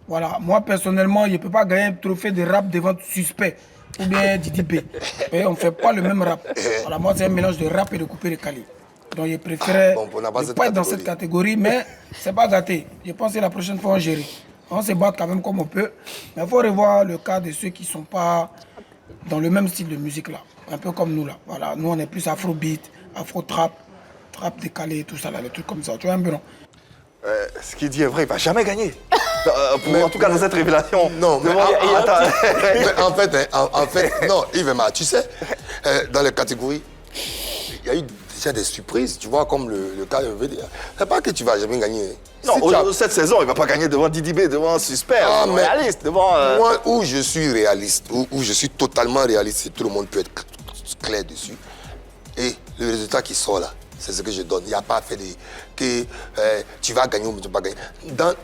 Voilà. Moi personnellement, je ne peux pas gagner un trophée de rap devant suspect. Ou bien Didi B. Et on ne fait pas le même rap. Voilà, moi c'est un mélange de rap et de coupé de cali. Donc je préférais ne pas être dans cette catégorie. Mais c'est pas gâté. Je pense que la prochaine fois on gère. On se bat quand même comme on peut. Mais il faut revoir le cas de ceux qui ne sont pas dans le même style de musique-là. Un peu comme nous, là. Voilà. Nous, on est plus afrobeat, afro-trap, trap décalé, tout ça, là, des trucs comme ça. Tu vois un peu, non? Ce qu'il dit est vrai, il ne va jamais gagner. En tout cas, dans cette révélation. Non, mais en fait, non, Yves, tu sais, dans les catégories, il y a eu déjà des surprises, tu vois, comme le cas de VD. C'est pas que tu vas jamais gagner. Non, cette saison, il ne va pas gagner devant Didi B, devant Suspect, réaliste, devant... Moi, où je suis réaliste, où je suis totalement réaliste, et tout le monde peut être clair dessus. Et le résultat qui sort là, c'est ce que je donne. Il n'y a pas fait que tu vas gagner ou tu ne vas pas gagner.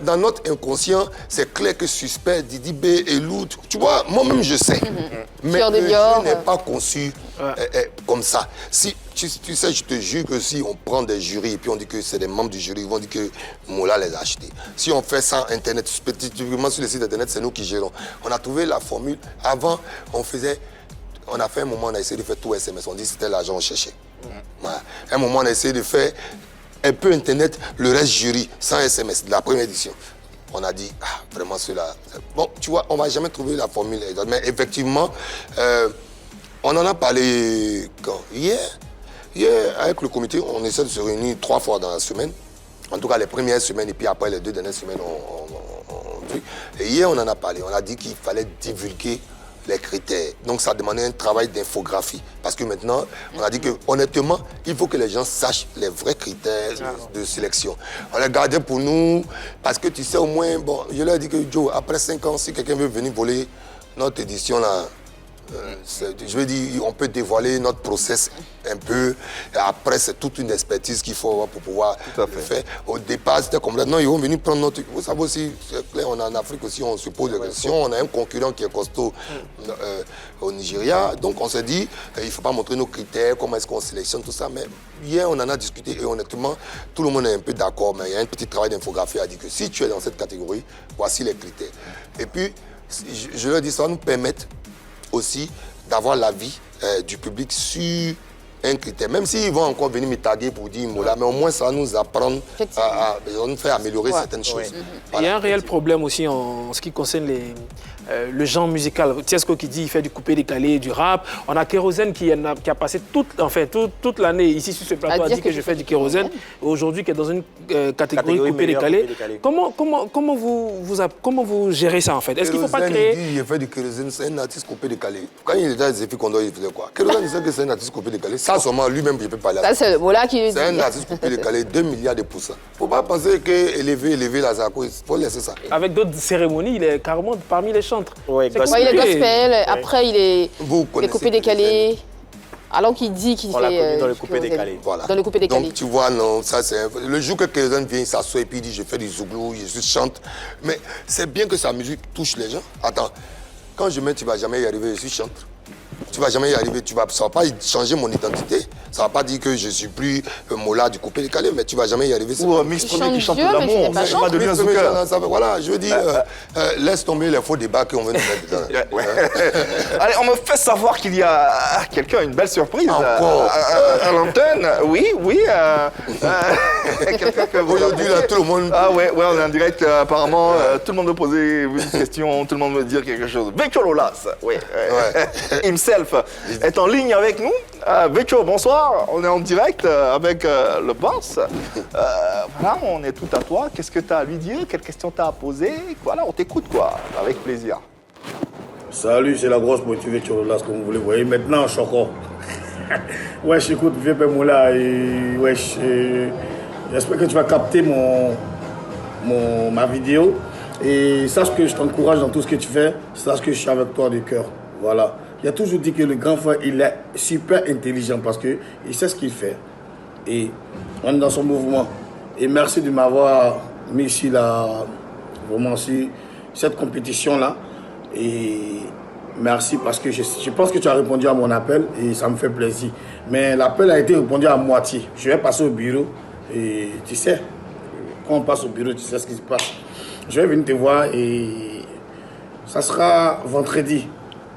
Dans notre inconscient, c'est clair que Suspect, Didi B et Lou, tu vois, moi-même je sais. Mais le jeu n'est pas conçu comme ça. Si, tu sais, je te jure que si on prend des jurys et puis on dit que c'est des membres du jury, ils vont dire que Mola les a achetés. Si on fait ça Internet, spécifiquement sur les sites Internet, c'est nous qui gérons. On a trouvé la formule. Avant, on a fait un moment, on a essayé de faire tout SMS. On dit que c'était l'argent, on cherchait. Voilà. À un moment, on a essayé de faire un peu Internet, le reste jury, sans SMS, de la première édition. On a dit, vraiment cela. Bon, tu vois, on ne va jamais trouver la formule. Mais effectivement, on en a parlé quand? Hier, avec le comité, on essaie de se réunir 3 fois dans la semaine. En tout cas, les premières semaines et puis après les 2 dernières semaines, Et hier, on en a parlé. On a dit qu'il fallait divulguer les critères. Donc, ça demandait un travail d'infographie. Parce que maintenant, on a dit que, honnêtement, il faut que les gens sachent les vrais critères de sélection. On les gardait pour nous, parce que tu sais, au moins, bon, je leur ai dit que, Joe, après 5 ans, si quelqu'un veut venir voler notre édition, là, je veux dire, on peut dévoiler notre process un peu. Et après, c'est toute une expertise qu'il faut avoir pour pouvoir le faire. Au départ, c'était comme là. Non, ils vont venir prendre notre... Vous savez aussi, on est en Afrique aussi, on se pose des questions. On a un concurrent qui est costaud au Nigeria. Donc, on s'est dit, il ne faut pas montrer nos critères, comment est-ce qu'on sélectionne, tout ça. Mais hier, on en a discuté et honnêtement, tout le monde est un peu d'accord. Mais il y a un petit travail d'infographie à dire que si tu es dans cette catégorie, voici les critères. Et puis, je leur dis, ça va nous permettre aussi d'avoir l'avis du public sur un critère. Même s'ils vont encore venir me taguer pour dire Mola, mais au moins ça va nous apprendre à nous faire améliorer certaines choses. Voilà. Il y a un réel problème aussi en ce qui concerne le genre musical. Tiesco qui dit qu'il fait du coupé-décalé, du rap. On a Kérosène qui a passé toute l'année ici sur ce plateau, a dit que je fais du Kérosène. Aujourd'hui, qui est dans une catégorie coupé-décalé. Comment vous gérez ça en fait? Est-ce qu'il ne faut pas créer... Il dit qu'il fait du Kérosène, c'est un artiste coupé-décalé. Quand il était à Zéphine Kondo, il faisait quoi? Kérosène, il sait que c'est un artiste coupé-décalé. Ça, seulement lui-même, je ne peux pas aller. C'est voilà qui... C'est un artiste coupé-décalé, 2 milliards de pourcents. Il ne faut pas penser qu'élever la Zako, il faut laisser ça. Avec d'autres cérémonies, il est carrément parmi les chantres. Ouais, il est gospel, après il est coupé-décalé. Alors qu'il dit qu'il fait... dans le coupé-décalé. Voilà. Dans le coupé-décalé. Donc tu vois, non, ça c'est... Le jour que Kérosène vient, il s'assoit et puis il dit, je fais du zouglou, je chante. Mais c'est bien que sa musique touche les gens. Attends, quand je mets, tu ne vas jamais y arriver, je suis chanteur. Tu ne vas jamais y arriver, ça ne va pas changer mon identité. Ça ne va pas dire que je ne suis plus Mola du coupé-décalé, mais tu ne vas jamais y arriver. Ou Mix Premier qui chante l'amour, c'est pas de Lion Zucker. Voilà, je veux dire, laisse tomber les faux débats qu'on veut nous mettre dedans. Allez, on me fait savoir qu'il y a quelqu'un, une belle surprise à l'antenne. Oui. Quelqu'un que vous... Aujourd'hui, là, tout le monde... Ah ouais, on est en direct, apparemment. Tout le monde me posait une question, tout le monde me dire quelque chose. Vecho Lolas, oui. Himself est en ligne avec nous. Vecho, bonsoir. On est en direct avec le boss. Voilà, on est tout à toi. Qu'est-ce que tu as à lui dire? Quelles questions tu as à poser? Voilà, on t'écoute, quoi. Avec plaisir. Salut, c'est la grosse motivée Chorolas, comme vous voulez. Vous voyez, maintenant, je suis encore. Wesh, écoute, viens pas Moula et wesh, j'espère que tu vas capter ma vidéo. Et sache que je t'encourage dans tout ce que tu fais. Sache que je suis avec toi de cœur. Voilà. Il a toujours dit que le grand frère, il est super intelligent parce qu'il sait ce qu'il fait. Et on est dans son mouvement. Et merci de m'avoir mis ici, là, vraiment, sur cette compétition-là. Et merci parce que je pense que tu as répondu à mon appel et ça me fait plaisir. Mais l'appel a été répondu à moitié. Je vais passer au bureau et tu sais, quand on passe au bureau, tu sais ce qui se passe. Je vais venir te voir et ça sera vendredi.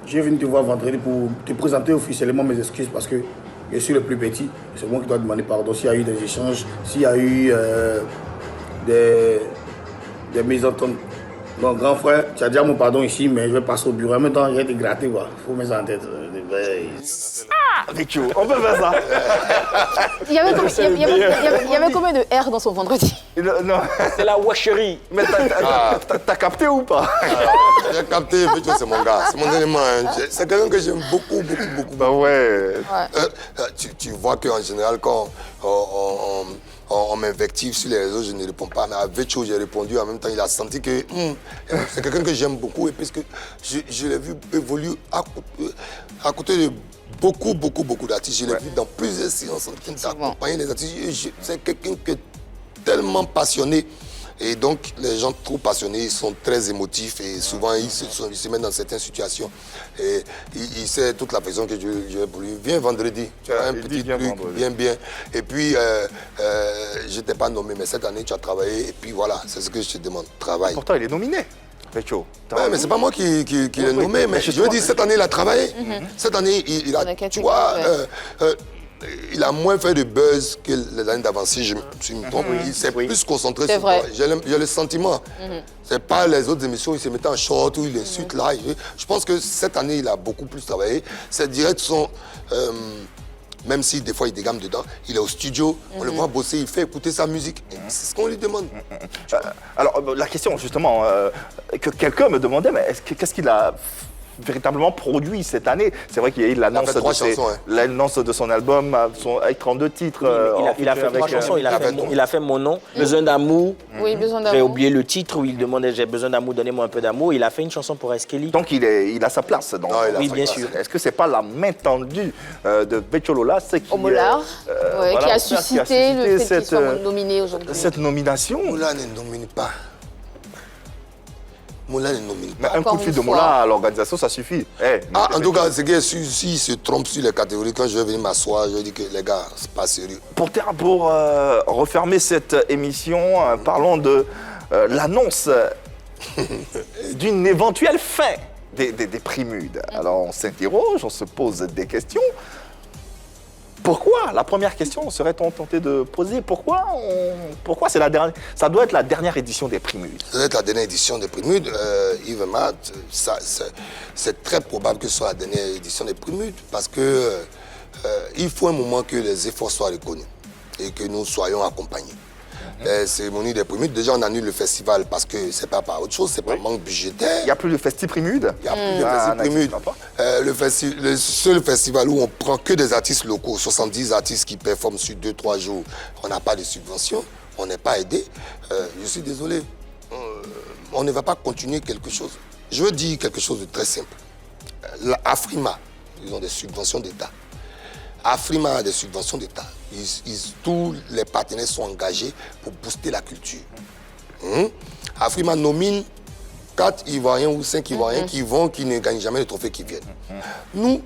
Je vais venir te voir vendredi pour te présenter officiellement mes excuses parce que je suis le plus petit. C'est moi qui dois demander pardon s'il y a eu des échanges, s'il y a eu des mésententes. Donc, grand frère, tu as déjà mon pardon ici, mais je vais passer au bureau. En même temps, je vais te gratter, quoi. Il faut mettre ça en tête. Vécho, on peut faire ça. Il y avait combien de R dans son vendredi? Non. C'est la washerie. Mais t'as capté ou pas? J'ai capté, Vécho, c'est mon gars. C'est mon élément. Hein. C'est quelqu'un que j'aime beaucoup. Bah ouais. Tu vois qu'en général, quand on m'invective sur les réseaux, je ne réponds pas. Mais à Vécho, j'ai répondu. En même temps, il a senti que c'est quelqu'un que j'aime beaucoup. Et puisque je l'ai vu évoluer à côté de beaucoup d'artistes. Je l'ai vu dans plusieurs séances en train d'accompagner les artistes. C'est quelqu'un qui est tellement passionné. Et donc, les gens trop passionnés, ils sont très émotifs et souvent, ils se mettent dans certaines situations. Et il sait toute la façon que je vais pour lui. Viens vendredi, tu as un petit truc, bien. Et puis, je ne t'ai pas nommé, mais cette année, tu as travaillé. Et puis voilà, c'est ce que je te demande, travail. Pourtant, il est nominé. Vécho. Ouais, mais c'est pas moi qui l'ai nommé, mais je veux dire, cette année, il a travaillé. Cette année, il a, tu vois, il a moins fait de buzz que l'année d'avant, si je me trompe. Il s'est plus concentré sur toi. J'ai le sentiment. C'est pas les autres émissions, il se mettait en short ou il insulte là. Je pense que cette année, il a beaucoup plus travaillé. Ses directs sont... même si des fois il dégamme dedans, il est au studio, on le voit bosser, il fait écouter sa musique. C'est ce qu'on lui demande. Alors, la question justement, que quelqu'un me demandait, mais qu'est-ce qu'il a véritablement produit cette année? C'est vrai qu'il y a eu l'annonce de son album avec 32 titres. Il a fait 3 chansons, il a fait Mon nom, Besoin d'amour. Oui, Besoin d'amour. J'ai oublié le titre où il demandait J'ai besoin d'amour, donnez-moi un peu d'amour. Il a fait une chanson pour Eskeli. Donc il a sa place. Oui, bien sûr. Est-ce que c'est pas la main tendue de Vécho Lola Omolard, qui a suscité le fait qu'il soit nominé aujourd'hui? Cette nomination. Moula ne nomine pas. Moula ne nomine pas. Mais un coup de fil de Moula à l'organisation, ça suffit. En tout cas, c'est que s'il se trompe sur les catégories, quand je vais venir m'asseoir, je dis que les gars, c'est pas sérieux. Pour refermer cette émission, parlons de l'annonce d'une éventuelle fin des Primudes. Alors on s'interroge, on se pose des questions. Pourquoi? La première question serait-on tenté de poser. Pourquoi c'est la dernière? Ça doit être la dernière édition des Primudes. Ça doit être la dernière édition des Primudes. Yves et Matt, c'est très probable que ce soit la dernière édition des Primudes parce que il faut un moment que les efforts soient reconnus et que nous soyons accompagnés. Les cérémonies des Primudes, déjà on annule le festival parce que c'est pas par autre chose, c'est pas manque budgétaire. Il n'y a plus de Festi Primudes. Il n'y a plus de Festi Primudes. Le seul festival où on prend que des artistes locaux, 70 artistes qui performent sur 2-3 jours, on n'a pas de subvention, on n'est pas aidé. Je suis désolé, on ne va pas continuer quelque chose. Je veux dire quelque chose de très simple. Afrima, ils ont des subventions d'État. Afrima a des subventions d'État. Tous les partenaires sont engagés pour booster la culture. Afrima nomine 4 Ivoiriens ou 5 Ivoiriens qui ne gagnent jamais le trophée qui viennent. Nous,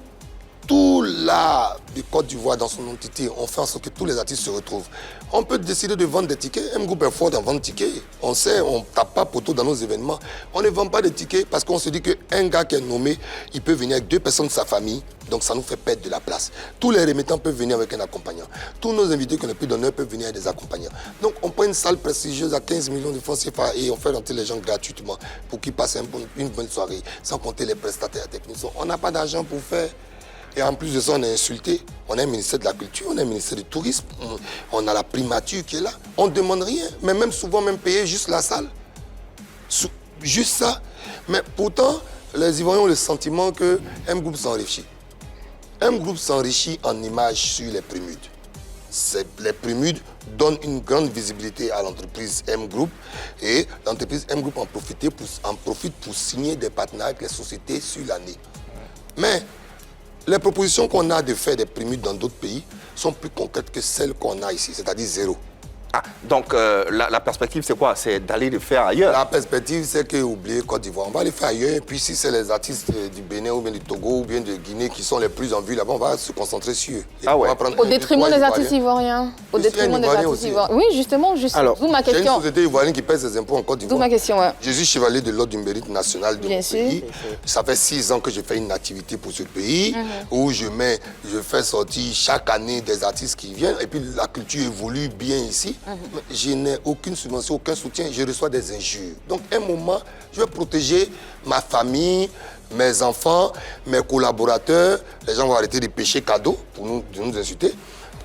tout l'art de Côte d'Ivoire dans son entité, on fait en sorte que tous les artistes se retrouvent. On peut décider de vendre des tickets. Un groupe est fort en vente de tickets. On sait, on ne tape pas poteau dans nos événements. On ne vend pas de tickets parce qu'on se dit qu'un gars qui est nommé, il peut venir avec 2 personnes de sa famille. Donc ça nous fait perdre de la place. Tous les remettants peuvent venir avec un accompagnant. Tous nos invités qu'on a plus d'honneur peuvent venir avec des accompagnants. Donc on prend une salle prestigieuse à 15 millions de francs CFA et on fait rentrer les gens gratuitement pour qu'ils passent une bonne soirée, sans compter les prestataires techniques. On n'a pas d'argent pour faire. Et en plus de ça, on est insulté. On a un ministère de la Culture, on a un ministère du Tourisme, on a la primature qui est là. On ne demande rien, mais même souvent, même payer juste la salle. Juste ça. Mais pourtant, les Ivoiriens ont le sentiment que M-Group s'enrichit. M-Group s'enrichit en image sur les Primudes. Les Primudes donnent une grande visibilité à l'entreprise M-Group et l'entreprise M-Group en profite pour signer des partenariats avec les sociétés sur l'année. Mais les propositions qu'on a de faire des Primudes dans d'autres pays sont plus concrètes que celles qu'on a ici, c'est-à-dire 0. Donc la perspective, c'est quoi? C'est d'aller le faire ailleurs? La perspective, c'est qu'oublier Côte d'Ivoire, on va les faire ailleurs. Et puis si c'est les artistes du Bénin ou bien du Togo ou bien de Guinée qui sont les plus en vue là-bas, on va se concentrer sur eux. Au détriment des artistes ivoiriens. Au détriment des artistes ivoiriens. Oui, justement, d'où ma question. J'ai une société ivoirienne qui paie ses impôts en Côte d'Ivoire. D'où ma question, Je suis chevalier de l'ordre du mérite national de mon pays. Ça fait 6 ans que je fais une activité pour ce pays où je fais sortir chaque année des artistes qui viennent. Et puis la culture évolue bien ici. je n'ai aucune subvention, aucun soutien, je reçois des injures. Donc, à un moment, je vais protéger ma famille, mes enfants, mes collaborateurs. Les gens vont arrêter de pêcher cadeaux pour nous insulter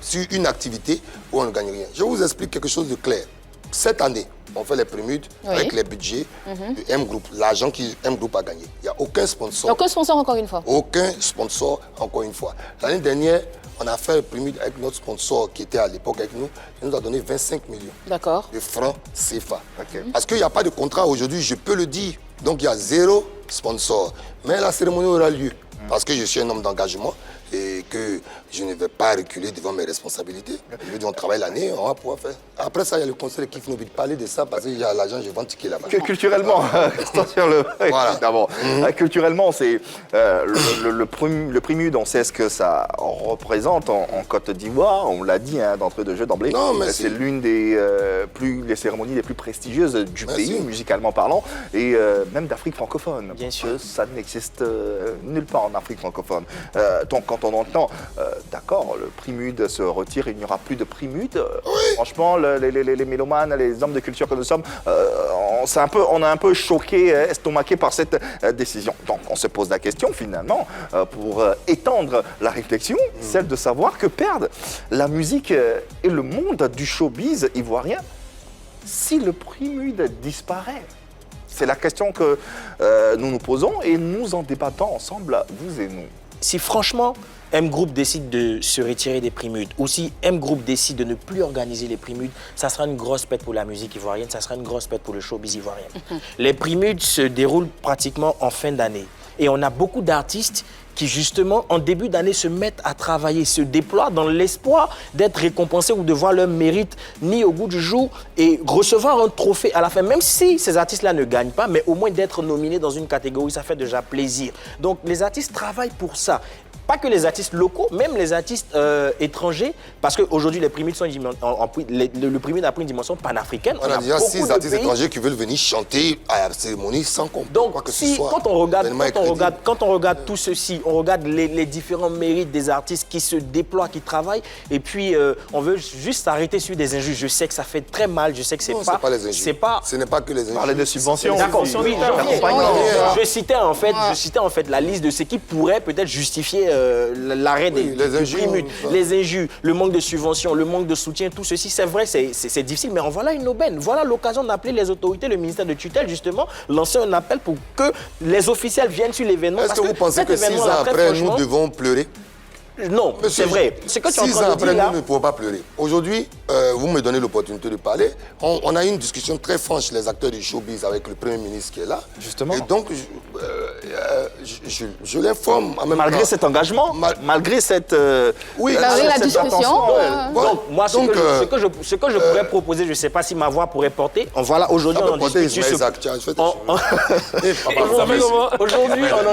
sur une activité où on ne gagne rien. Je vous explique quelque chose de clair. Cette année, on fait les prémudes avec les budgets de M-Group, l'argent que M-Group a gagné. Il n'y a aucun sponsor. Aucun sponsor, encore une fois. Aucun sponsor, encore une fois. L'année dernière, on a fait le prémude avec notre sponsor qui était à l'époque avec nous. Il nous a donné 25 millions de francs CFA. Parce qu'il n'y a pas de contrat aujourd'hui, je peux le dire. Donc il y a 0 sponsor. Mais la cérémonie aura lieu. Parce que je suis un homme d'engagement et que je ne vais pas reculer devant mes responsabilités. Je dis, on travaille l'année, on va pouvoir faire. Après ça, il y a le conseil qui n'oublie de parler de ça parce qu'il y a l'agent, je vends ticket là-bas. Culturellement, voilà. Culturellement, c'est le prémude, on sait ce que ça représente en Côte d'Ivoire. On l'a dit d'entrée de jeu d'emblée. C'est l'une des les cérémonies les plus prestigieuses du pays, musicalement parlant, et même d'Afrique francophone. Bien sûr. Ça n'existe nulle part en Afrique francophone. Donc quand on entend, d'accord, le prémude se retire, il n'y aura plus de prémude. Franchement, les mélomanes, les hommes de culture que nous sommes, on est un peu choqués, estomaqués par cette décision. Donc on se pose la question finalement, pour étendre la réflexion, celle de savoir que perdent la musique et le monde du showbiz ivoirien si le prémude disparaît. C'est la question que nous nous posons et nous en débattons ensemble, vous et nous. Si franchement, M-Group décide de se retirer des prémudes ou si M-Group décide de ne plus organiser les prémudes, ça sera une grosse perte pour la musique ivoirienne, ça sera une grosse perte pour le showbiz ivoirien. Les prémudes se déroulent pratiquement en fin d'année et on a beaucoup d'artistes qui justement en début d'année se mettent à travailler, se déploient dans l'espoir d'être récompensés ou de voir leur mérite mis au goût du jour et recevoir un trophée à la fin, même si ces artistes-là ne gagnent pas, mais au moins d'être nominés dans une catégorie, ça fait déjà plaisir. Donc les artistes travaillent pour ça. Pas que les artistes locaux, même les artistes étrangers, parce qu'aujourd'hui, les prémudes sont le prémude a pris une dimension panafricaine. On a déjà 6 artistes étrangers qui veulent venir chanter à la cérémonie sans qu'on quoi que ce soit. Quand on regarde tout ceci, on regarde les différents mérites des artistes qui se déploient, qui travaillent, et puis on veut juste s'arrêter sur des injures. Je sais que ça fait très mal, je sais que c'est pas les injures. Ce n'est pas que les injures. Parler de subventions. D'accord, je citais en fait la liste de ce qui pourrait peut-être justifier l'arrêt des prémudes, les injures, le manque de subventions, le manque de soutien, tout ceci, c'est vrai, c'est difficile, mais en voilà une aubaine. Voilà l'occasion d'appeler les autorités, le ministère de tutelle, justement, lancer un appel pour que les officiels viennent sur l'événement. Est-ce que vous pensez que 6 ans après, nous devons pleurer? Non, c'est vrai. Ce que tu es en train de dire là... 6 ans après, nous ne pouvons pas pleurer. Aujourd'hui, vous me donnez l'opportunité de parler. On a eu une discussion très franche, les acteurs du showbiz, avec le Premier ministre qui est là. Justement. Et donc, je l'informe en même temps. Malgré cet engagement, malgré cette... malgré la discussion. Donc, moi, ce que je pourrais proposer, je ne sais pas si ma voix pourrait porter. Voilà, aujourd'hui, on en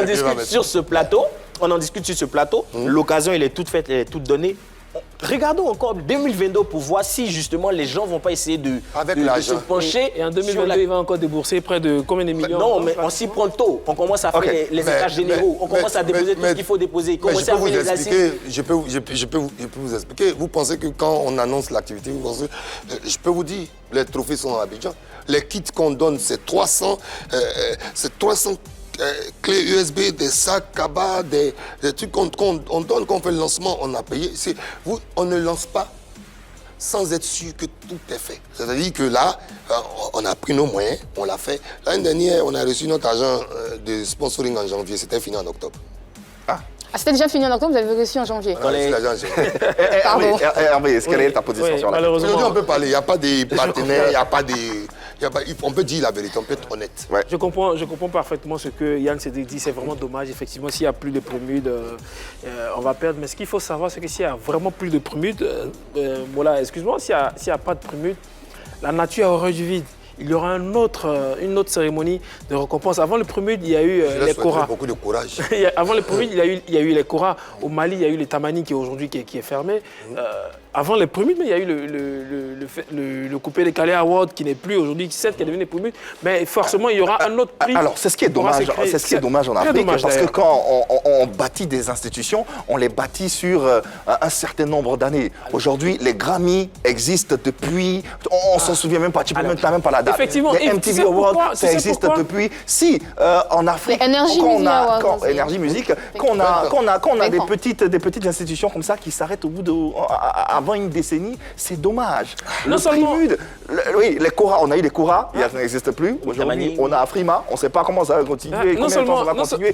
discute sur ce plateau. On en discute sur ce plateau. L'occasion, elle est toute faite, elle est toute donnée. Regardons encore 2022 pour voir si justement les gens ne vont pas essayer de se pencher. Et en 2022, il va encore débourser près de combien de millions? Non, mais on s'y prend tôt. On commence à faire les états généraux. On commence à déposer tout ce qu'il faut déposer. Je peux vous expliquer. Vous pensez que quand on annonce l'activité, je peux vous dire, les trophées sont à Abidjan. Les kits qu'on donne, c'est 300 clés USB, des sacs, cabas, des trucs qu'on donne, qu'on fait le lancement, on a payé. On ne lance pas sans être sûr que tout est fait. C'est-à-dire que là, on a pris nos moyens, on l'a fait. L'année dernière, on a reçu notre agent de sponsoring en janvier, c'était fini en octobre. C'était déjà fini en octobre, vous avez reçu en janvier. Pardon. Hervé, quelle est ta position sur la question? Aujourd'hui, on peut parler, il n'y a pas de partenaires, il n'y a pas de... On peut dire la vérité, on peut être honnête. Ouais. Je comprends parfaitement ce que Yann s'est dit. C'est vraiment dommage. Effectivement, s'il n'y a plus de prémudes, on va perdre. Mais ce qu'il faut savoir, c'est que s'il n'y a vraiment plus de prémudes, voilà, excuse-moi, s'il n'y a pas de prémudes, la nature aurait du vide. Il y aura une autre cérémonie de récompense. Avant le prémude, il y a eu les Kora. Beaucoup de courage. Avant le prémude, il y a eu les Kora. Au Mali, il y a eu les Tamani qui est aujourd'hui qui est fermé. avant les prémudes, mais il y a eu le coupé décalé award qui n'est plus aujourd'hui, qui est devenu les prémudes. Mais forcément, il y aura un autre prix. Alors, c'est ce qui est dommage, en Afrique, parce que quand on bâtit des institutions, on les bâtit sur un certain nombre d'années. Aujourd'hui, les Grammy existent depuis, on s'en souvient même pas, tu n'as même pas la date. Effectivement, les MTV Awards, ça existe depuis. Si, en Afrique, Énergie Musique, qu'on a des petites institutions comme ça qui s'arrêtent au bout avant une décennie, c'est dommage. Non seulement... Oui, les Kora, on a eu les Kora, ça n'existe plus. Aujourd'hui, on a Afrima, on ne sait pas comment ça va continuer.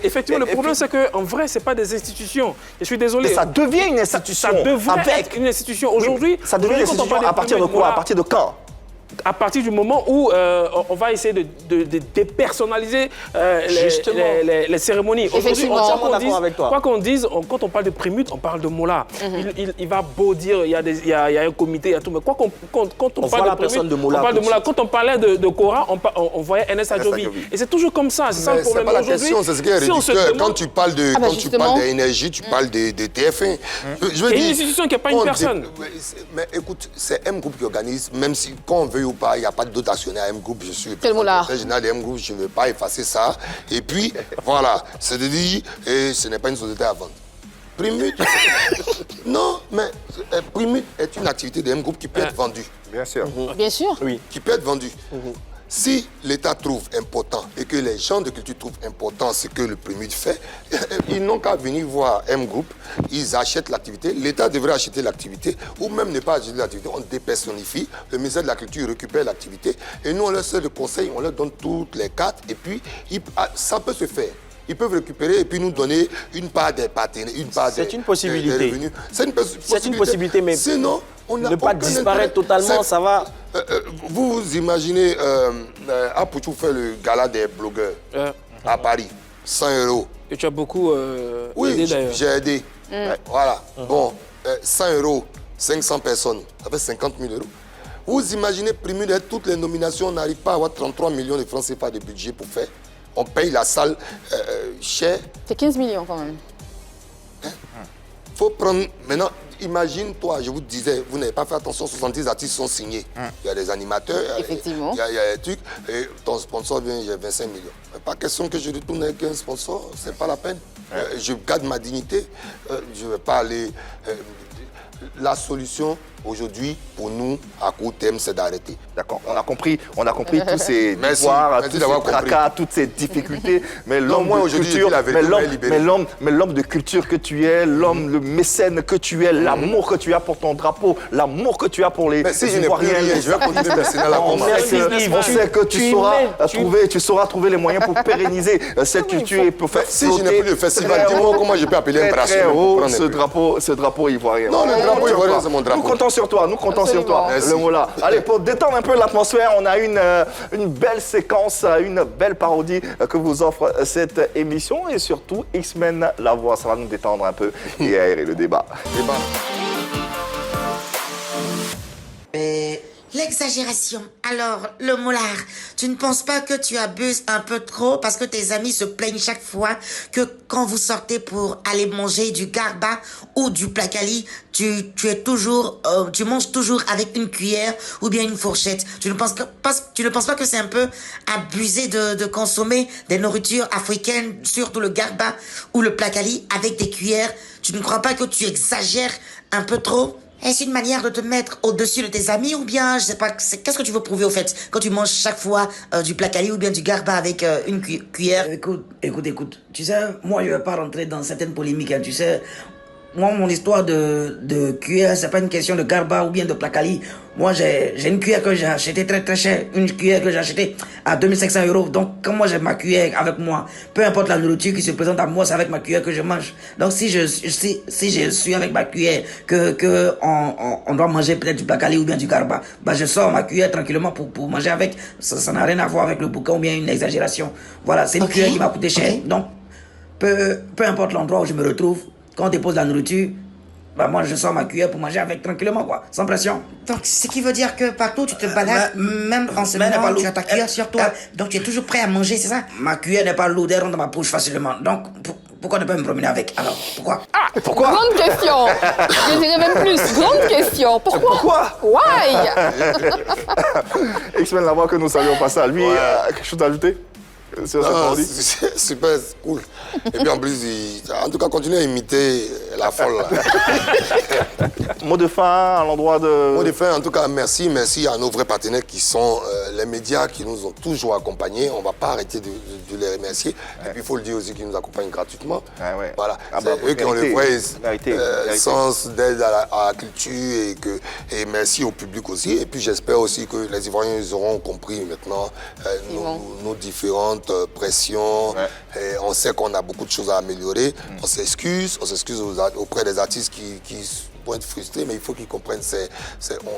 Effectivement, le problème, c'est qu'en vrai, ce n'est pas des institutions. Je suis désolé. Mais ça devient une institution. Ça devrait être une institution. Aujourd'hui, ça devient une institution à partir de quoi? À partir de quand? À partir du moment où on va essayer de dépersonnaliser les cérémonies. Aujourd'hui, quoi qu'on dise, quand on parle de prémude, on parle de Mola. Il va beau dire, il y a un comité, il y a tout, mais quand on parle de prémude, on parle de Mola. Quand on parlait de Kora, on voyait NS Adjovi. Et c'est toujours comme ça, c'est ça le problème. C'est pas la question, c'est ce qui est ridicule. Quand tu parles d'énergie, tu parles de TF1. Il y a une institution qui n'est pas une personne. Mais écoute, c'est M Group qui organise, même si quand on veut ou pas, il n'y a pas d'autres actionnaires à M Group. Je suis le président général de M Group, je ne veux pas effacer ça. Et puis, voilà, c'est de dire, ce n'est pas une société à vendre. Prémude, non, mais Prémude est une activité de M Group qui peut être vendue. Bien sûr. Bien sûr. Oui. Qui peut être vendue. Si l'État trouve important et que les gens de culture trouvent important ce que le Prémude fait, ils n'ont qu'à venir voir M Group, ils achètent l'activité, l'État devrait acheter l'activité ou même ne pas acheter l'activité, on dépersonnifie, le ministère de la Culture récupère l'activité et nous on leur sert le conseil, on leur donne toutes les cartes et puis ça peut se faire. Ils peuvent récupérer et puis nous donner une part des partenaires, une part des revenus. C'est une possibilité, mais sinon, on n'a ne pas disparaître totalement, ça va. Vous imaginez Apoutou fait le gala des blogueurs à Paris, 100 €. Et tu as beaucoup aidé d'ailleurs. J'ai aidé. Voilà. Bon, 100 €, 500 personnes, ça fait 50 000 €. Vous imaginez, Prémude, toutes les nominations, on n'arrive pas à avoir 33 millions de francs CFA de budget pour faire. On paye la salle cher. C'est 15 millions quand même. Faut prendre... Maintenant, imagine-toi, je vous disais, vous n'avez pas fait attention, 70 artistes sont signés. Il y a des animateurs, effectivement. Il y a des trucs, et ton sponsor vient, j'ai 25 millions. Mais pas question que je retourne avec un sponsor, c'est pas la peine. Je garde ma dignité, je ne vais pas aller... La solution aujourd'hui pour nous à court terme, c'est d'arrêter. D'accord, on a compris tous ces devoirs, tous ces tracas, toutes ces difficultés. Mais l'homme de culture, mais l'homme de culture que tu es, l'homme, le mécène que tu es, l'amour que tu as pour ton drapeau, l'amour que tu as pour les Ivoiriens. Je vais continuer de mécéner la on sait que tu sauras trouver les moyens pour pérenniser cette culture et pour faire si je n'ai plus de festival, dis-moi comment je peux appeler un bracelet ce drapeau ivoirien. Non, le drapeau ivoirien, c'est mon drapeau. Nous comptons sur toi, le Mola. Allez, pour détendre un peu l'atmosphère, on a une belle séquence, une belle parodie que vous offre cette émission et surtout X-Men La Voix. Ça va nous détendre un peu et aérer le débat. L'exagération. Alors, le moulard, tu ne penses pas que tu abuses un peu trop parce que tes amis se plaignent chaque fois que quand vous sortez pour aller manger du garba ou du placali, tu manges toujours avec une cuillère ou bien une fourchette. Tu ne penses pas que c'est un peu abusé de consommer des nourritures africaines, surtout le garba ou le placali avec des cuillères? Tu ne crois pas que tu exagères un peu trop? Est-ce une manière de te mettre au-dessus de tes amis ou bien, je sais pas, qu'est-ce que tu veux prouver au fait quand tu manges chaque fois du placali ou bien du garba avec une cuillère? Écoute, tu sais, moi je vais pas rentrer dans certaines polémiques, hein, tu sais. Moi, mon histoire de cuillère, c'est pas une question de garba ou bien de placali. Moi, j'ai une cuillère que j'ai achetée très très cher. Une cuillère que j'ai achetée à 2500 €. Donc, quand moi j'ai ma cuillère avec moi, peu importe la nourriture qui se présente à moi, c'est avec ma cuillère que je mange. Donc, si je suis avec ma cuillère, on doit manger peut-être du placali ou bien du garba, bah, je sors ma cuillère tranquillement pour manger avec. Ça n'a rien à voir avec le boucan ou bien une exagération. Voilà, c'est une cuillère qui m'a coûté cher. Donc, peu importe l'endroit où je me retrouve, quand on dépose la nourriture, bah moi je sors ma cuillère pour manger avec tranquillement, quoi, sans pression. Donc ce qui veut dire que partout tu te balades, même en ce moment tu as ta cuillère sur toi, donc tu es toujours prêt à manger, c'est ça? Ma cuillère n'est pas lourde, elle rentre dans ma bouche facilement. Donc pourquoi ne pas me promener avec? Alors, pourquoi? Pourquoi? Grande question. Je dirais même plus. Grande question. Pourquoi? Why? X-Men Lavoie que nous saluons au passage. Lui, quelque chose à ajouter sur cette parodie? C'est super, c'est cool. Et puis en plus, en tout cas, continuez à imiter la folle. Là. Mot de fin à l'endroit de... Mot de fin, en tout cas, merci à nos vrais partenaires qui sont les médias qui nous ont toujours accompagnés. On ne va pas arrêter de les remercier. Et puis il faut le dire aussi qu'ils nous accompagnent gratuitement. Voilà. C'est eux qui ont le vrai sens d'aide à la culture et merci au public aussi. Et puis j'espère aussi que les Ivoiriens auront compris maintenant nos différentes pressions. Et on sait qu'on a beaucoup de choses à améliorer. On s'excuse auprès des artistes qui vont être frustrés, mais il faut qu'ils comprennent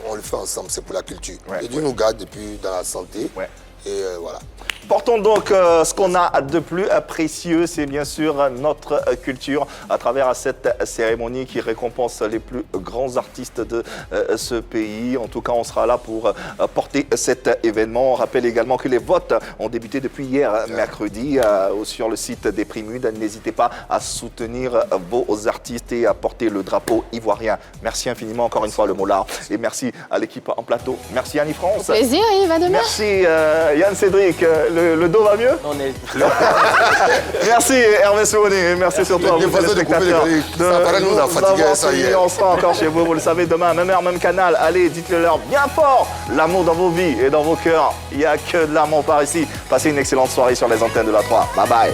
on le fait ensemble, c'est pour la culture. Et Dieu nous garde depuis dans la santé. Et voilà. Portons donc ce qu'on a de plus précieux, c'est bien sûr notre culture à travers cette cérémonie qui récompense les plus grands artistes de ce pays. En tout cas, on sera là pour porter cet événement. On rappelle également que les votes ont débuté depuis hier, mercredi, sur le site des Primudes. N'hésitez pas à soutenir vos artistes et à porter le drapeau ivoirien. Merci infiniment encore une fois le Molard. Et merci à l'équipe en plateau. Merci Annie France. Plaisir, Yves, à demain. Merci Yann Cédric. Le dos va mieux? Merci Hervé Souoni, merci surtout à vous téléspectateurs de nous avoir suivis. On sera encore chez vous, vous le savez, demain, même heure, même canal. Allez, dites-le leur bien fort. L'amour dans vos vies et dans vos cœurs. Il n'y a que de l'amour par ici. Passez une excellente soirée sur les antennes de la 3. Bye bye.